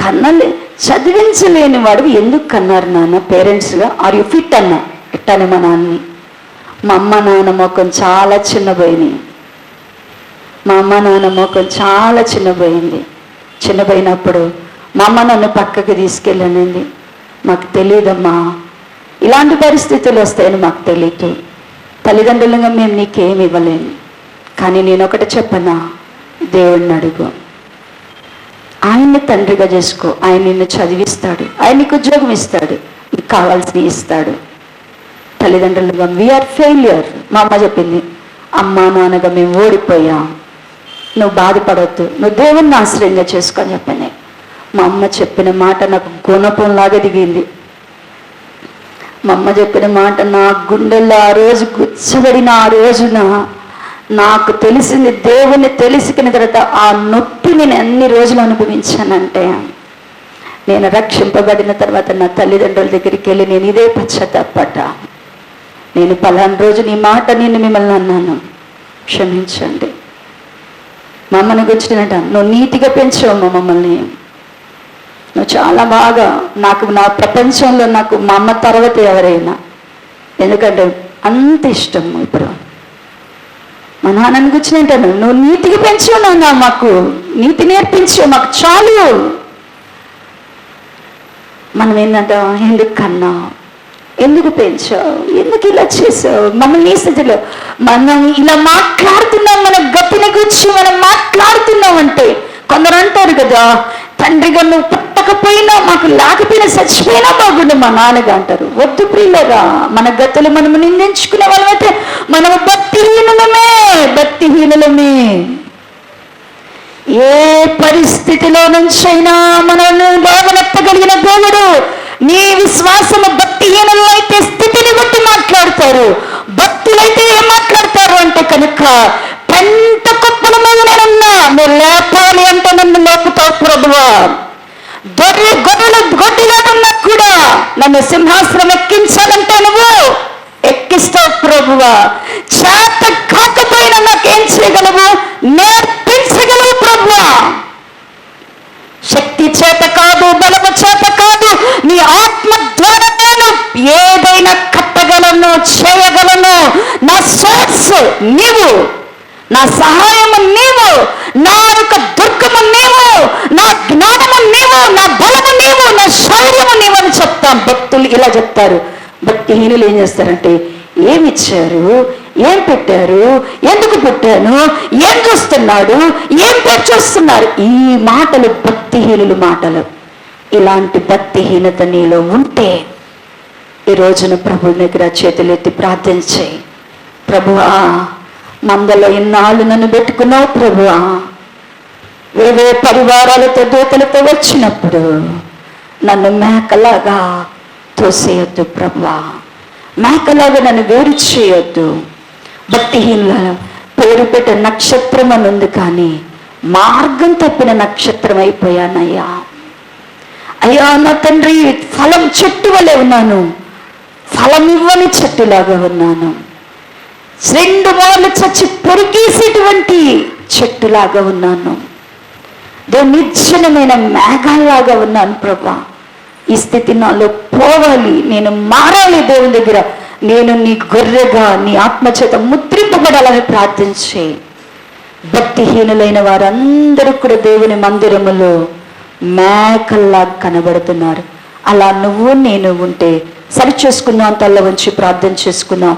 కన్నలే చదివించలేని వాడు ఎందుకు కన్నారు నాన్న? పేరెంట్స్గా ఆర్ యు ఫిట్ అన్నా ఎట్టాను మా నాన్నని. మా అమ్మ నాన్న మొఖం చాలా చిన్నపోయింది. మా అమ్మ నాన్న మొఖం చాలా చిన్నపోయింది. చిన్నపోయినప్పుడు మా అమ్మ నన్ను పక్కకి తీసుకెళ్ళనింది. మాకు తెలియదమ్మా, ఇలాంటి పరిస్థితులు వస్తాయని మాకు తెలియదు. తల్లిదండ్రులుగా మేము నీకేమి ఇవ్వలేము, కానీ నేను ఒకటి చెప్పనా, దేవుడిని అడుగు, ఆయన్ని తండ్రిగా చేసుకో, ఆయన నిన్ను చదివిస్తాడు, ఆయన నీకు ఉద్యోగం ఇస్తాడు, నీకు కావాల్సినవి ఇస్తాడు. తల్లిదండ్రులుగా వీఆర్ ఫెయిల్యూర్. మా అమ్మ చెప్పింది, అమ్మా నాన్నగా మేము ఓడిపోయాం, నువ్వు బాధపడవద్దు, నువ్వు దేవుణ్ణి ఆశ్రయంగా చేసుకొని చెప్పింది. మా అమ్మ చెప్పిన మాట నాకు గుణపంలాగా దిగింది. మా అమ్మ చెప్పిన మాట నా గుండెల్లో ఆ రోజు గుచ్చబడిన ఆ రోజున నాకు తెలిసింది, దేవుణ్ణి తెలిసిన తర్వాత ఆ నొప్పి నేను ఎన్ని రోజులు అనుభవించానంటే, నేను రక్షింపబడిన తర్వాత నా తల్లిదండ్రుల దగ్గరికి వెళ్ళి నేను ఇదే పశ్చాత్తాపడ్డా, నేను పలానా రోజు నీ మాట నేను మిమ్మల్ని అన్నాను, క్షమించండి. మా అమ్మని గురించినట, నువ్వు నీతిగా పెంచావు మమ్మల్ని, నువ్వు చాలా బాగా, నాకు నా ప్రపంచంలో నాకు మా అమ్మ తర్వాత ఎవరైనా, ఎందుకంటే అంత ఇష్టం. ఇప్పుడు మా నాన్నని కూర్చుంటాను, నువ్వు నీతిగా పెంచావు నాన్న, మాకు నీతి నేర్పించావు, మాకు చాలు. మనం ఏంటంటే ఎందుకు కన్నా, ఎందుకు పెంచావు, ఎందుకు ఇలా చేసావు మమ్మల్ని ఈ స్థితిలో. మనం ఇలా మాట్లాడుతున్నాం, మన గతిని గురించి మనం మాట్లాడుతున్నామంటే కొందరు అంటారు కదా, తండ్రిగా నువ్వు పుట్టకపోయినా మాకు లేకపోయినా చచ్చిపోయినా బాగుండు మా నాన్నగా అంటారు. వద్దు ప్రియులరా, మన గతులు మనము నిందించుకునే వాళ్ళమైతే మనము భక్తిహీనులమే. ఏ పరిస్థితిలో నుంచైనా మనల్ని లేవనెత్తగలిగిన దేవుడు, నీ విశ్వాసము భక్తిహీనులు అయితే స్థితిని బట్టి మాట్లాడతారు, భక్తులైతే ఏం మాట్లాడతారు అంటే కనుక, పెంట కుప్పల మీద నేనున్నా, నువ్వు లేపాలి అంటే నన్ను లేపుతావు ప్రభువా, గొడ్డిలో ఉన్నా కూడా నన్ను సింహాసనం ఎక్కించాలంటే నువ్వు ఎక్కిస్తావు ప్రభువా, చేత కాకపోయినా నాకేం చేయగలవు, నేర్పించగలవు ప్రభువా. శక్తి చేత కాదు, బలము చేత కాదు, నీ ఆత్మ ద్వారా నేను ఏదైనా కట్టగలను, చేయగలను. నా సోర్స్ నీవు, నా సహాయము నీవు, నా యొక్క దుర్గము నీవు, నా జ్ఞానము నీవు, నా బలము నీవు, నా శౌర్యము నీవు అని చెప్తాం. భక్తులు ఇలా చెప్తారు. భక్తిహీనులు ఏం చేస్తారంటే, ఏమిచ్చారు, ఏం పెట్టారు, ఎందుకు పెట్టాను, ఏం చూస్తున్నాడు, ఏం చూస్తున్నారు, ఈ మాటలు భక్తిహీనులు మాటలు. ఇలాంటి భక్తిహీనత నీలో ఉంటే ఈ రోజున ప్రభు దగ్గర చేతులెత్తి ప్రార్థన చేయి. ప్రభువా, మందలో ఇన్నాళ్ళు నన్ను పెట్టుకున్నావు ప్రభువా, వేరే పరివారాలతో దూతలతో వచ్చినప్పుడు నన్ను మేకలాగా తోసేయొద్దు ప్రభువా, మేకలాగా నన్ను వేరు చేయొద్దు. భక్తిహీనుల పేరు పెట్టే నక్షత్రం అని ఉంది, కానీ మార్గం తప్పిన నక్షత్రం అయిపోయానయ్యా. అయ్యా నా తండ్రి, ఫలం చెట్టు వలె ఉన్నాను, ఫలం ఇవ్వని చెట్టులాగా ఉన్నాను, 2 మార్లు చచ్చి పొరికేసేటువంటి చెట్టులాగా ఉన్నాను, నిర్జనమైన మేఘాల్లాగా ఉన్నాను ప్రభా. ఈ స్థితి నాలో పోవాలి, నేను మారాలి దేవుని దగ్గర, నేను నీ గొర్రెగా నీ ఆత్మచేత ముద్రింపబడాలని ప్రార్థించే. భక్తిహీనులైన వారందరూ కూడా దేవుని మందిరములో మేకల్లా కనబడుతున్నారు. అలా నువ్వు నేను ఉంటే సరి చేసుకుందాం, తల్ల వంచి ప్రార్థన చేసుకుందాం.